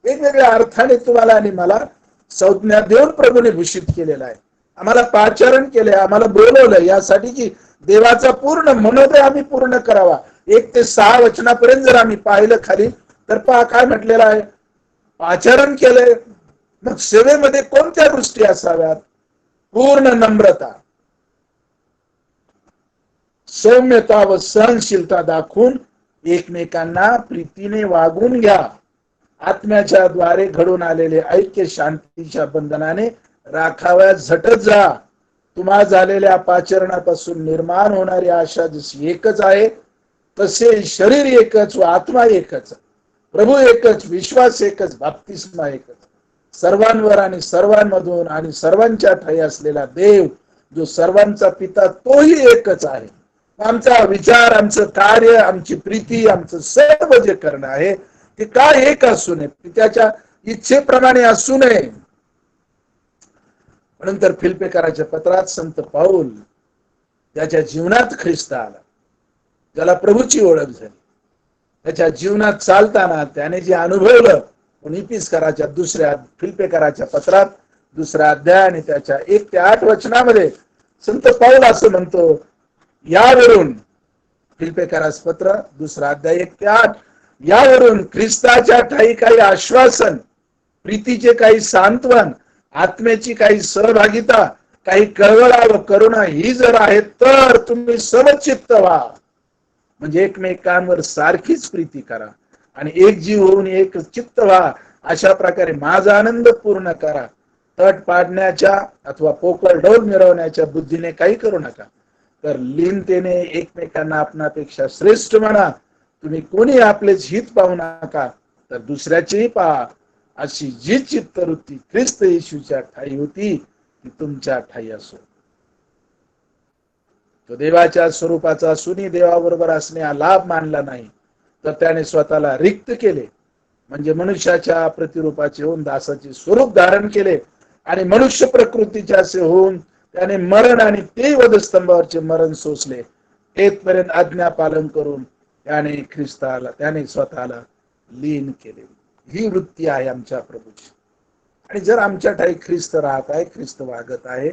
वेगवेगळ्या अर्थाने तुम्हाला आणि मला संज्ञा देऊन प्रभूने भूषित केलेला आहे. आम्हाला पाचारण केलंय, आम्हाला बोलवलंय यासाठी की देवाचा पूर्ण मनोदय आम्ही पूर्ण करावा. 1 ते 6 वचनापर्यंत जर आम्ही पाहिलं खाली तर पहा काय म्हटलेलं आहे. पाचारण केलंय, मग सेवेमध्ये कोणत्या गोष्टी असाव्यात? पूर्ण नम्रता, सौम्यता व सहनशीलता दाखवून एकमेकांना प्रीतीने वागून घ्या. आत्म्याच्या द्वारे घडून आलेले ऐक्य शांतीच्या बंधनाने राखाव्यात झटत जा. तुम्हा झालेल्या पाचरणापासून निर्माण होणारी आशा जशी एकच आहे तसे शरीर एकच व आत्मा एकच, प्रभू एकच, विश्वास एकच, बाप्तिस्मा एकच, सर्वांवर आणि सर्वांमधून आणि सर्वांच्या ठायी असलेला देव जो सर्वांचा पिता तोही एकच आहे. आमचा विचार, आमचं कार्य, आमची प्रीती, आमचं सर्व जे करणं आहे ते काय एक असू नये, त्याच्या इच्छेप्रमाणे असू नये. म्हणून तर फिलिप्पीकराच्या पत्रात संत पाऊल त्याच्या जीवनात ख्रिस्त आला, ज्याला प्रभूची ओळख झाली, त्याच्या जीवनात चालताना त्याने जे अनुभवलं, इफिसकराच्या फिलिप्पीकराच्या पत्रात 2रा अध्याय आणि त्याच्या 1 ते 8 वचनामध्ये संत पाऊल असं म्हणतो, यावरून फिलिप्पीकरास पत्र 2रा अध्याय 1 ते 8, यावरून ख्रिस्ताच्या ठायी काही आश्वासन, प्रीतीचे काही सांत्वन, आत्म्याची काही सहभागिता, काही कळवळा व करुणा ही जर आहे तर तुम्ही समचित्त व्हा. म्हणजे एकमेकांवर सारखीच प्रीती करा आणि एक जीव होऊन एक चित्त व्हा. अशा प्रकारे माझा आनंद पूर्ण करा. तट पाडण्याच्या अथवा पोकळ डौल मिरवण्याच्या बुद्धीने काही करू नका, तर लीनतेने एकमेकांना आपणापेक्षा श्रेष्ठ म्हणा. तुम्ही कोणी आपलेच हित पाहू नका, तर दुसऱ्याचेही पहा. अशी जी चित्तवृत्ती ख्रिस्त येशूच्या ठायी होती ती तुमच्या ठायी असो. तो देवाच्या स्वरूपाचा असूनही देवाबरोबर असणे हा लाभ मानला नाही, तर त्याने स्वतःला रिक्त केले, म्हणजे मनुष्याच्या प्रतिरूपाचे होऊन दासाचे स्वरूप धारण केले आणि मनुष्य प्रकृतीचे असे होऊन त्याने मरण आणि ते वधस्तंभावरचे मरण सोसले. येथपर्यंत आज्ञा पालन करून त्याने स्वतःला लीन केले. ही वृत्ती आहे आमच्या प्रभूची. आणि जर आमच्या ठाई ख्रिस्त राहत आहे, ख्रिस्त वागत आहे,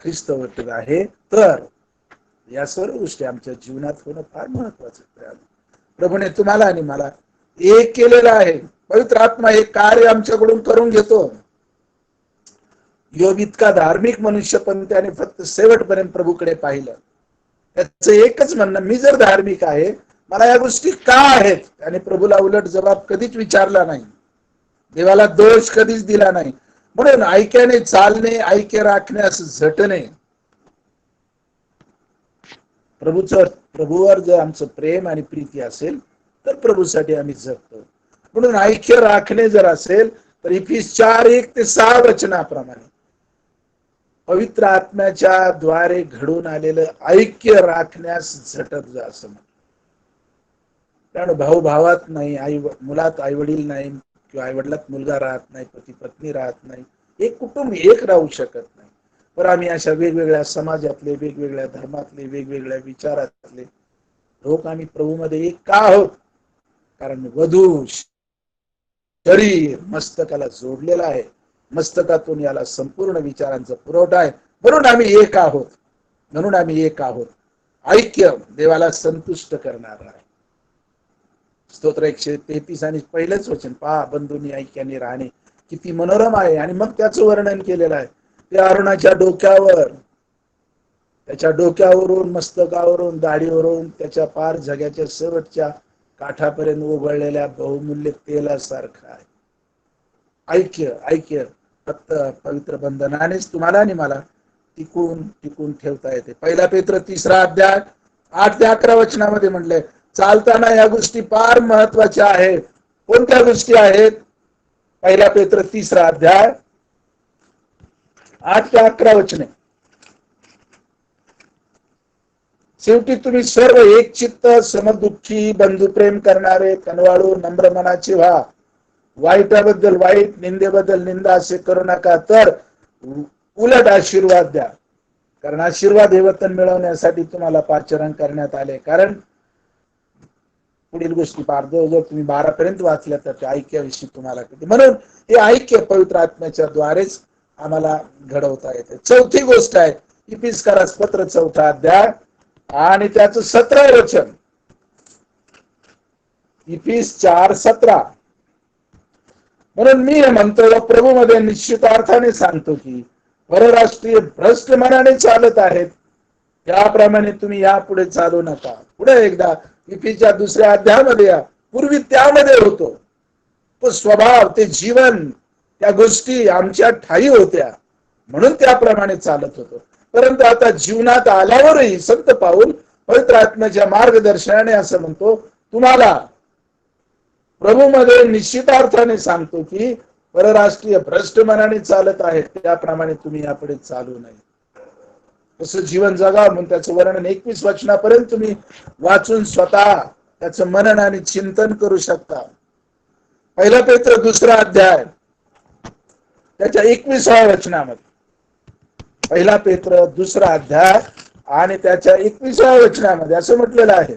ख्रिस्त वाटत आहे, तर या सर्व गोष्टी आमच्या जीवनात होणं फार महत्वाचं आहे. प्रभूने तुम्हाला आणि मला एक केलेलं आहे. पवित्र आत्मा हे कार्य आमच्याकडून करून घेतो. योग इतका धार्मिक मनुष्य पण त्याने फक्त शेवटपर्यंत प्रभूकडे पाहिलं. त्याचं एकच म्हणणं, मी जर धार्मिक आहे, मला या गोष्टी का आहेत? त्याने प्रभूला उलट जबाब कधीच विचारला नाही, देवाला दोष कधीच दिला नाही. म्हणून ऐक्याने चालणे, ऐक्य राखण्यास झटणे. प्रभूवर जर आमचं प्रेम आणि प्रीती असेल तर प्रभूसाठी आम्ही जगतो. म्हणून ऐक्य राखणे जर असेल तर इफिस 4:1-6 वचनाप्रमाणे पवित्र आत्म्याच्या द्वारे घडून आलेलं ऐक्य राखण्यास झटत जा असं म्हणतात. कारण भाऊ भावात नाही, आई मुलात आई वडील नाही, किंवा आई वडिलात मुलगा राहत नाही, पती पत्नी राहत नाही, एक कुटुंब एक राहू शकत नाही. पण आम्ही अशा वेगवेगळ्या समाजातले, वेगवेगळ्या धर्मातले, वेगवेगळ्या विचारातले लोक आम्ही प्रभूमध्ये एक का आहोत? कारण वधू शरीर मस्तकाला जोडलेला आहे, मस्तकातून याला संपूर्ण विचारांचा पुरवठा आहे. म्हणून आम्ही एक आहोत, म्हणून आम्ही एक आहोत. ऐक्य देवाला संतुष्ट करणार आहे. स्तोत्र 133 आणि पहिलेच वचन पहा, बंधूंनी ऐक्याने राहणे किती मनोरम आहे. आणि मग त्याचं वर्णन केलेलं आहे. ते अरुणाच्या डोक्यावर, त्याच्या डोक्यावरून, मस्तकावरून, दाढीवरून, त्याच्या पार जगाच्या शेवटच्या काठापर्यंत उघडलेल्या बहुमूल्य तेलासारखं आहे. ऐक्य, ऐक्य फक्त पवित्र बंधनानेच तुम्हाला आणि मला टिकून ठेवता येते. 1 पेत्र 3 अध्याय 8 ते 11 वचनामध्ये म्हटलंय, चालताना या गोष्टी फार महत्वाच्या आहेत. कोणत्या गोष्टी आहेत? 1 पेत्र 3 अध्याय 8 ते 11 वचने. शेवटी तुम्ही सर्व एक चित्त, समदुःखी, बंधुप्रेम करणारे, कनवाळू, नम्र मनाचे व्हा. वाईटाबद्दल वाईट, निंदेबद्दल निंदा असे करू नका, तर उलट आशीर्वाद द्या. कारण आशीर्वाद हे वतन मिळवण्यासाठी तुम्हाला पाचारण करण्यात आले. कारण पुढील गोष्टी जर तुम्ही 12 पर्यंत वाचल्या तर त्या ऐक्याविषयी तुम्हाला कळते. म्हणून हे ऐक्य पवित्र आत्म्याच्या द्वारेच आम्हाला घडवता येते. चौथी गोष्ट आहे इफिसकारास पत्र 4 अध्याय आणि त्याचं 17 वचन. इफिस 4:17. म्हणून मी हे म्हणतो, प्रभूमध्ये निश्चित अर्थाने सांगतो की परराष्ट्रीय भ्रष्ट मनाने चालत आहेत, त्याप्रमाणे तुम्ही यापुढे चालू नका. पुढे एकदा इफिसच्या 2 अध्यायामध्ये या. पूर्वी त्यामध्ये होतो, तो स्वभाव, ते जीवन, त्या गोष्टी आमच्या ठायी होत्या, म्हणून त्याप्रमाणे चालत होतो. परंतु आता जीवनात आल्यावरही संत पाऊल पवित्र आत्म्याच्या मार्गदर्शनाने असं म्हणतो, तुम्हाला प्रभूमध्ये निश्चितार्थाने सांगतो की परराष्ट्रीय भ्रष्ट मनाने चालत आहेत, त्याप्रमाणे तुम्ही यापुढे चालू नये. कसं जीवन जगा म्हणून त्याचं वर्णन 21 वचनापर्यंत तुम्ही वाचून स्वतः त्याचं मनन आणि चिंतन करू शकता. 1 पेत्र 2 अध्याय त्याच्या 21व्या वचनामध्ये, 1 पेत्र 2 अध्याय आणि त्याच्या 21व्या वचनामध्ये असं म्हटलेलं आहे,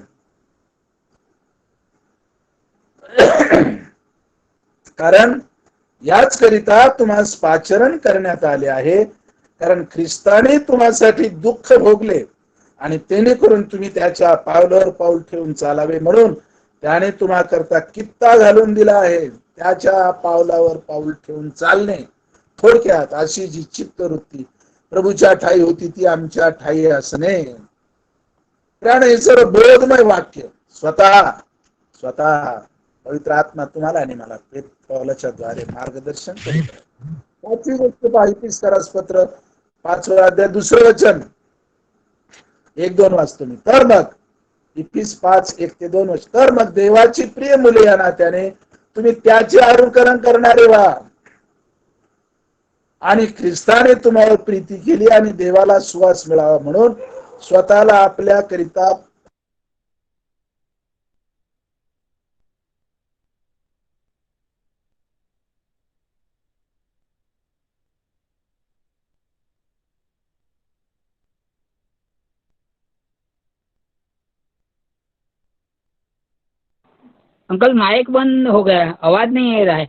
कारण याच करिता तुम्हास पाचारण करण्यात आले आहे, कारण ख्रिस्ताने तुम्हासाठी दुःख भोगले आणि तेने करून तुम्ही त्याच्या पावलावर पाऊल ठेवून चालावे, म्हणून त्याने तुम्हा करता कित्ता घालून दिला आहे. त्याच्या पावलावर पाऊल ठेवून चालणे, थोडक्यात अशी जी चित्तवृत्ती प्रभूच्या ठाई होती ती आमच्या ठाई असणे. कारण हे सर्व बोधमय वाक्य स्वतः पवित्र आत्मा तुम्हाला आणि मला पावलाच्या द्वारे मार्गदर्शन करीत आहे. 5वी गोष्ट पहा, इफिसकारास पत्र 5 अध्याय 2 वचन 1-2 वाचतो मी. तर मग इफिस 5:1-2 वचन. तर मग देवाची प्रिय मुले या नात्याने तुम्ही त्याचे अनुकरण करणारे व्हा, आणि ख्रिस्ताने तुम्हाला प्रीती केली आणि देवाला सुवास मिळावा म्हणून स्वतःला आपल्या करिता अंकल माइक बंद हो गया, आवाज नहीं आ रहा है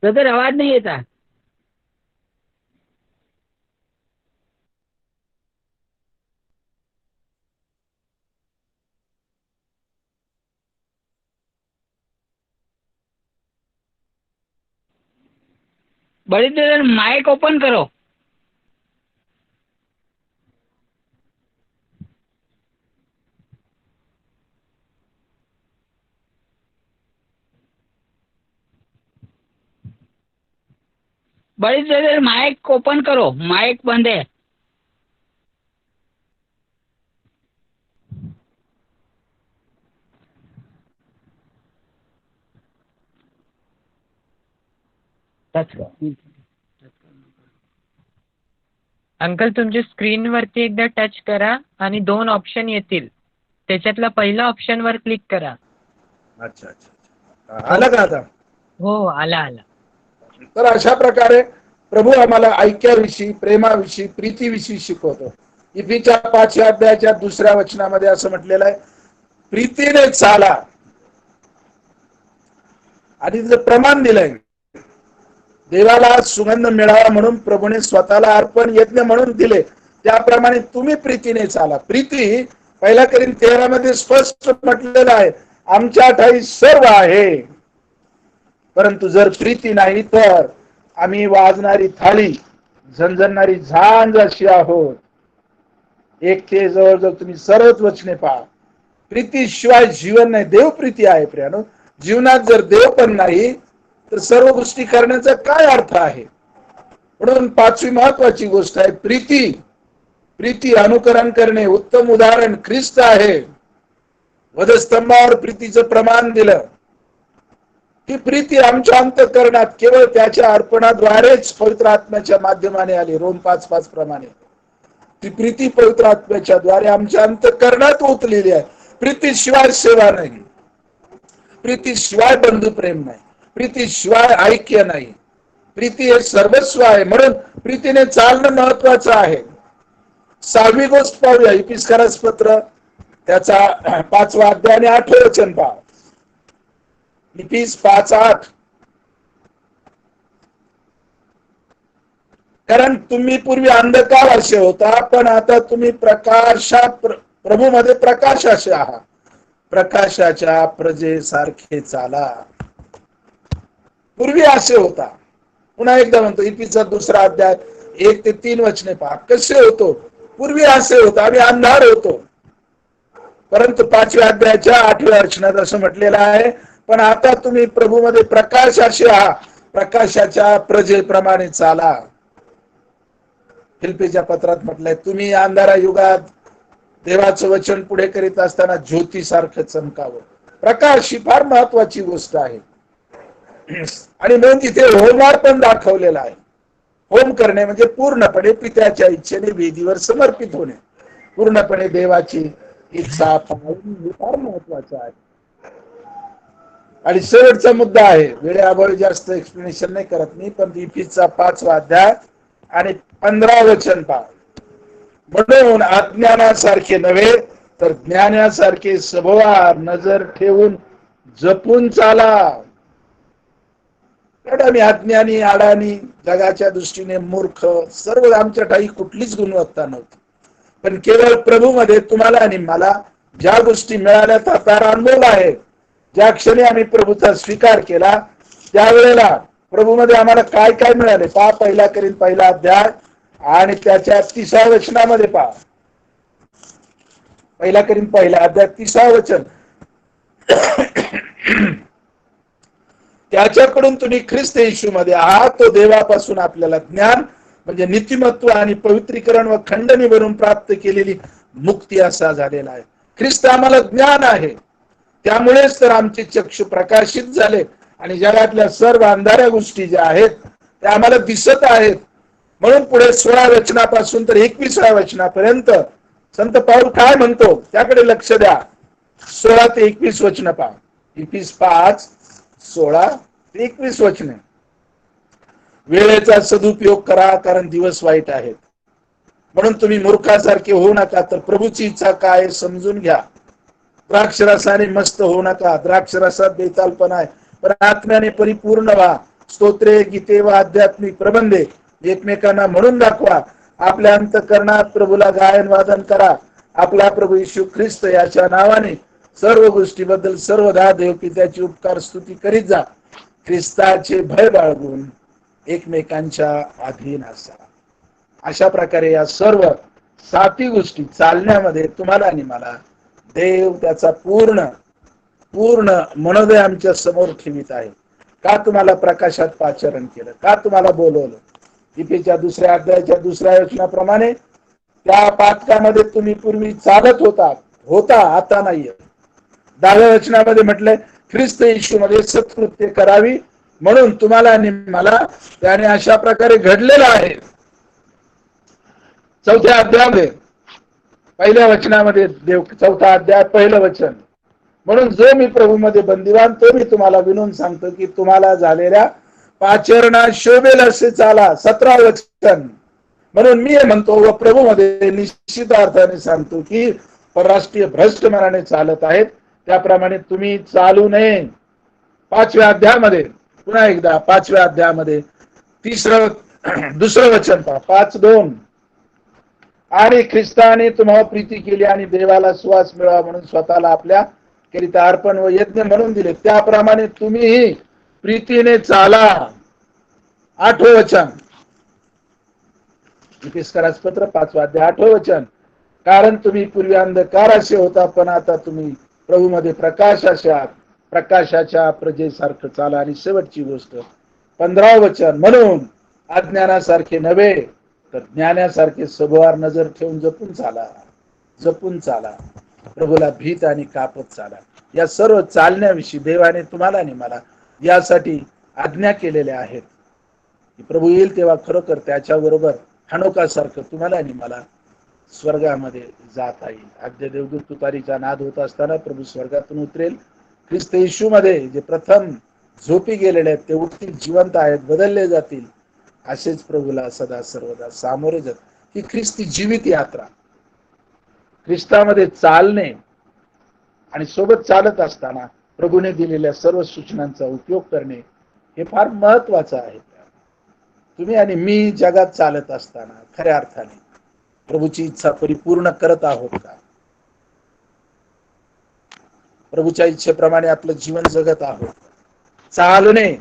ब्रदर, आवाज नहीं आता. बड़ी ब्रदर माइक ओपन करो. बड़ी देर माइक ओपन करो, माइक बंद है। टच कर। अंकल तुमच्या स्क्रीनवरती एकदा टच करा आणि 2 ऑप्शन येतील. त्याच्यातला पहिला ऑप्शनवर क्लिक करा. अच्छा अच्छा अच्छा. आलं का आता? हो, आला आला. तर अशा प्रकारे प्रभू आम्हाला ऐक्याविषयी, प्रेमाविषयी, प्रीतीविषयी शिकवतो. इफिच्या 5व्या अध्यायाच्या 2ऱ्या वचनामध्ये असं म्हटलेलं आहे, प्रीतीने चाला. आणि तिचं प्रमाण दिलंय, देवाला सुगंध मिळावा म्हणून प्रभूने स्वतःला अर्पण यज्ञ म्हणून दिले, त्याप्रमाणे तुम्ही प्रीतीने चाला. प्रीती 1 कोरिंथी 13 मध्ये स्पष्ट म्हटलेलं आहे, आमच्या ठाई सर्व आहे, परंतु जर प्रीती नाही तर आम्ही वाजणारी थाळी, झणझणणारी झांज अशी आहोत. 1 ते जवळजवळ तुम्ही सर्वच वचने पहा. प्रीतीशिवाय जीवन नाही. देव प्रीती आहे प्रियानो. जीवनात जर देव पण नाही तर सर्व गोष्टी करण्याचा काय अर्थ आहे? म्हणून 5वी महत्वाची गोष्ट आहे प्रीती. प्रीती अनुकरण करणे. उत्तम उदाहरण ख्रिस्त आहे. वधस्तंभावर प्रीतीचं प्रमाण दिलं. ही प्रीती आमच्या अंतःकरणात केवळ त्याच्या अर्पणाद्वारेच पवित्र आत्म्याच्या माध्यमाने आली. रोम 5:5 प्रमाणे ती प्रीती पवित्र आत्म्याच्या द्वारे आमच्या अंतःकरणात ओतलेली आहे. प्रीतीशिवाय सेवा नाही, प्रीतीशिवाय बंधुप्रेम नाही, प्रीतीशिवाय ऐक्य नाही. प्रीती हे सर्वस्व आहे. म्हणून प्रीतीने चालणं महत्वाचं आहे. 6वी गोष्ट पाहूया. इफिस्करास पत्र त्याचा 5वा अध्याय आणि 8वें वचन पहा. इफिस 5:8. कारण तुम्ही पूर्वी अंधकार असे होता, पण आता तुम्ही प्रकाशात, प्रभूमध्ये प्रकाश असे आहात. प्रकाशाच्या प्रजेसारखे चाला. पूर्वी असे होता. पुन्हा एकदा म्हणतो, इफिसचा 2रा अध्याय 1 ते 3 वचने पहा. कसे होतो? पूर्वी असे होतो, आम्ही अंधार होतो. परंतु 5व्या अध्यायाच्या 8व्या वचनात असं म्हटलेलं आहे, पण आता तुम्ही प्रभूमध्ये प्रकाश असे आहात. प्रकाशाच्या प्रजेप्रमाणे चाला. फिलिप्पीच्या पत्रात म्हटलंय, तुम्ही अंधारा युगात देवाचं वचन पुढे करीत असताना ज्योतीसारखं चमकावं. प्रकाश ही फार महत्वाची गोष्ट आहे. आणि म्हणून तिथे होमवार पण दाखवलेला आहे. होम करणे म्हणजे पूर्णपणे पित्याच्या इच्छेने वेदीवर समर्पित होणे, पूर्णपणे देवाची इच्छा पाळणे फार महत्वाचं आहे. आणि शेवटचा मुद्दा आहे, वेळेअभावी जास्त एक्सप्लेनेशन नाही करत मी, पण इफिसचा 5वा अध्याय आणि 15 वचन पहा. म्हणून अज्ञानासारखे नव्हे तर ज्ञानासारखे सभोवार नजर ठेवून जपून चाला. आम्ही अज्ञानी, अडाणी, जगाच्या दृष्टीने मूर्ख, सर्व आमच्या ठाई कुठलीच गुणवत्ता नव्हती. पण केवळ प्रभूमध्ये तुम्हाला आणि मला ज्या गोष्टी मिळाल्या त्या अनुभव आहे. ज्या क्षणी आम्ही प्रभूचा स्वीकार केला त्यावेळेला प्रभूमध्ये आम्हाला काय काय मिळाले पहा. 1 कोरिंथी 1 अध्याय आणि त्याच्या 30व्या वचनामध्ये पहा. 1 कोरिंथी 1 अध्याय 30वं वचन. त्याच्याकडून तुम्ही ख्रिस्त येशूमध्ये आहात, तो देवापासून आपल्याला ज्ञान म्हणजे नीतिमत्व आणि पवित्रीकरण व खंडणी बनवून प्राप्त केलेली मुक्ती असा झालेला आहे. ख्रिस्त आम्हाला ज्ञान आहे, त्यामुळेच तर आमचे चक्षु प्रकाशित झाले आणि जगातल्या सर्व अंधाऱ्या गोष्टी ज्या आहेत त्या आम्हाला दिसत आहेत. म्हणून पुढे 16 वचनापासून तर 21व्या वचनापर्यंत संत पाऊल काय म्हणतो त्याकडे लक्ष द्या. 16 ते 21 वचन पहा. इफिस 5:16 ते 21 वचने. वेळेचा सदुपयोग करा, कारण दिवस वाईट आहेत. म्हणून तुम्ही मूर्खासारखे होऊ नका, तर प्रभूची इच्छा काय समजून घ्या. द्राक्षरसाने मस्त होऊ नका, द्राक्षरसात बेतालपणा आहे, पण आत्म्याने परिपूर्ण व्हा. स्तोत्रे, गीते व आध्यात्मिक प्रबंधे एकमेकांना म्हणून दाखवा. आपल्या अंतःकरणात प्रभूला गायन वादन करा. आपला प्रभू येशू ख्रिस्त याच्या नावाने सर्व गोष्टीबद्दल सर्वदा देव पित्याची उपकार स्तुती करीत जा. ख्रिस्ताचे भय बाळगून एकमेकांच्या अधीन असा. अशा प्रकारे या सर्व 7 गोष्टी चालण्यामध्ये तुम्हाला आणि मला देव त्याचा पूर्ण मनोदय आमच्या समोर ठेवित आहे. का तुम्हाला प्रकाशात पाचारण केलं, का तुम्हाला बोलवलं, इफेच्या 2ऱ्या अध्यायाच्या 2ऱ्या वचनाप्रमाणे त्या पातकामध्ये तुम्ही पूर्वी चालत होता आता नाहीये. 10व्या वचनामध्ये म्हटलंय ख्रिस्त येशूमध्ये सत्कृत्य करावी म्हणून तुम्हाला आणि मला त्याने अशा प्रकारे घडलेलं आहे. 4थ्या अध्यायामध्ये 1ल्या वचनामध्ये देव 4था अध्याय 1लं वचन, म्हणून जो मी प्रभूमध्ये बंदिवान तो मी तुम्हाला विनून सांगतो की तुम्हाला झालेल्या पाचरणात शोभेल असे चाला. 17 वचन, म्हणून मी हे म्हणतो व प्रभूमध्ये निश्चित अर्थाने सांगतो की परराष्ट्रीय भ्रष्ट मनाने चालत आहेत त्याप्रमाणे तुम्ही चालू नये. 5व्या अध्यायामध्ये पुन्हा एकदा 5व्या अध्यायामध्ये 2रं वचन पहा 5:2, आणि ख्रिस्ताने तुम्हाला प्रीती केली आणि देवाला सुवास मिळावा म्हणून स्वतःला आपल्या करिता अर्पण व यज्ञ म्हणून दिले त्याप्रमाणे तुम्हीही प्रीतीने चाला. 8वं वचन इफिस्करास पत्र 5वा अध्याय 8वं वचन, कारण तुम्ही पूर्वी अंधकाराचे होता पण आता तुम्ही प्रभूमध्ये प्रकाशाचे आहात. प्रकाशाच्या प्रजेसारखं चाला. आणि शेवटची गोष्ट 15वं वचन, म्हणून अज्ञानासारखे नव्हे तर ज्ञानासारखे सभोवार नजर ठेवून जपून चाला. प्रभूला भीत आणि कापत चाला. या सर्व चालण्याविषयी देवाने तुम्हाला आणि मला यासाठी आज्ञा केलेल्या आहेत की प्रभू येईल तेव्हा खरोखर त्याच्याबरोबर हनोकासारखं तुम्हाला आणि मला स्वर्गामध्ये जाता येईल. आद्य देवदूत तुतारीचा नाद होत असताना प्रभू स्वर्गातून उतरेल. ख्रिस्त येशूमध्ये जे प्रथम झोपी गेलेले आहेत ते उठतील, जिवंत आहेत, बदलले जातील. असेच प्रभूला सदा सर्वदा सामोरे जात. ही ख्रिस्ती जीवित यात्रा, ख्रिस्तामध्ये चालणे आणि सोबत चालत असताना प्रभूने दिलेल्या सर्व सूचनांचा उपयोग करणे हे फार महत्वाचं आहे. तुम्ही आणि मी जगात चालत असताना खऱ्या अर्थाने प्रभूची इच्छा परिपूर्ण करत आहोत का? प्रभूच्या इच्छेप्रमाणे आपलं जीवन जगत आहोत? चालणे,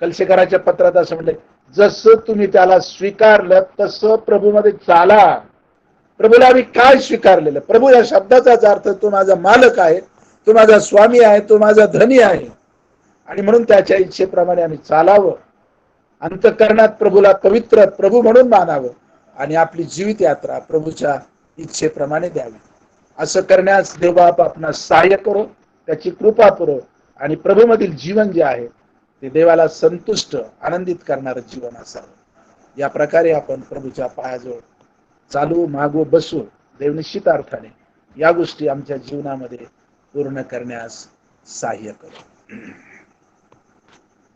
कलशेकराच्या पत्रात असं म्हणले, जसं तुम्ही त्याला स्वीकारलं तसं प्रभूमध्ये चाला. प्रभूला आम्ही काय स्वीकारलेलं? प्रभू या शब्दाचाच अर्थ तो माझा मालक आहे, तो माझा स्वामी आहे, तो माझा धनी आहे. आणि म्हणून त्याच्या इच्छेप्रमाणे आम्ही चालावं. अंतःकरणात प्रभूला पवित्र प्रभू म्हणून मानावं आणि आपली जीवित यात्रा प्रभूच्या इच्छेप्रमाणे द्यावी. असं करण्यास देवबाप आपणास सहाय्य करो, त्याची कृपा करो आणि प्रभूमधील जीवन जे आहे ते देवाला संतुष्ट आनंदित करणारं जीवन असावं. या प्रकारे आपण प्रभूच्या पायाजवळ चालू, मागू, बसू. देव निश्चित अर्थाने या गोष्टी आमच्या जीवनामध्ये पूर्ण करण्यास सहाय्य करो.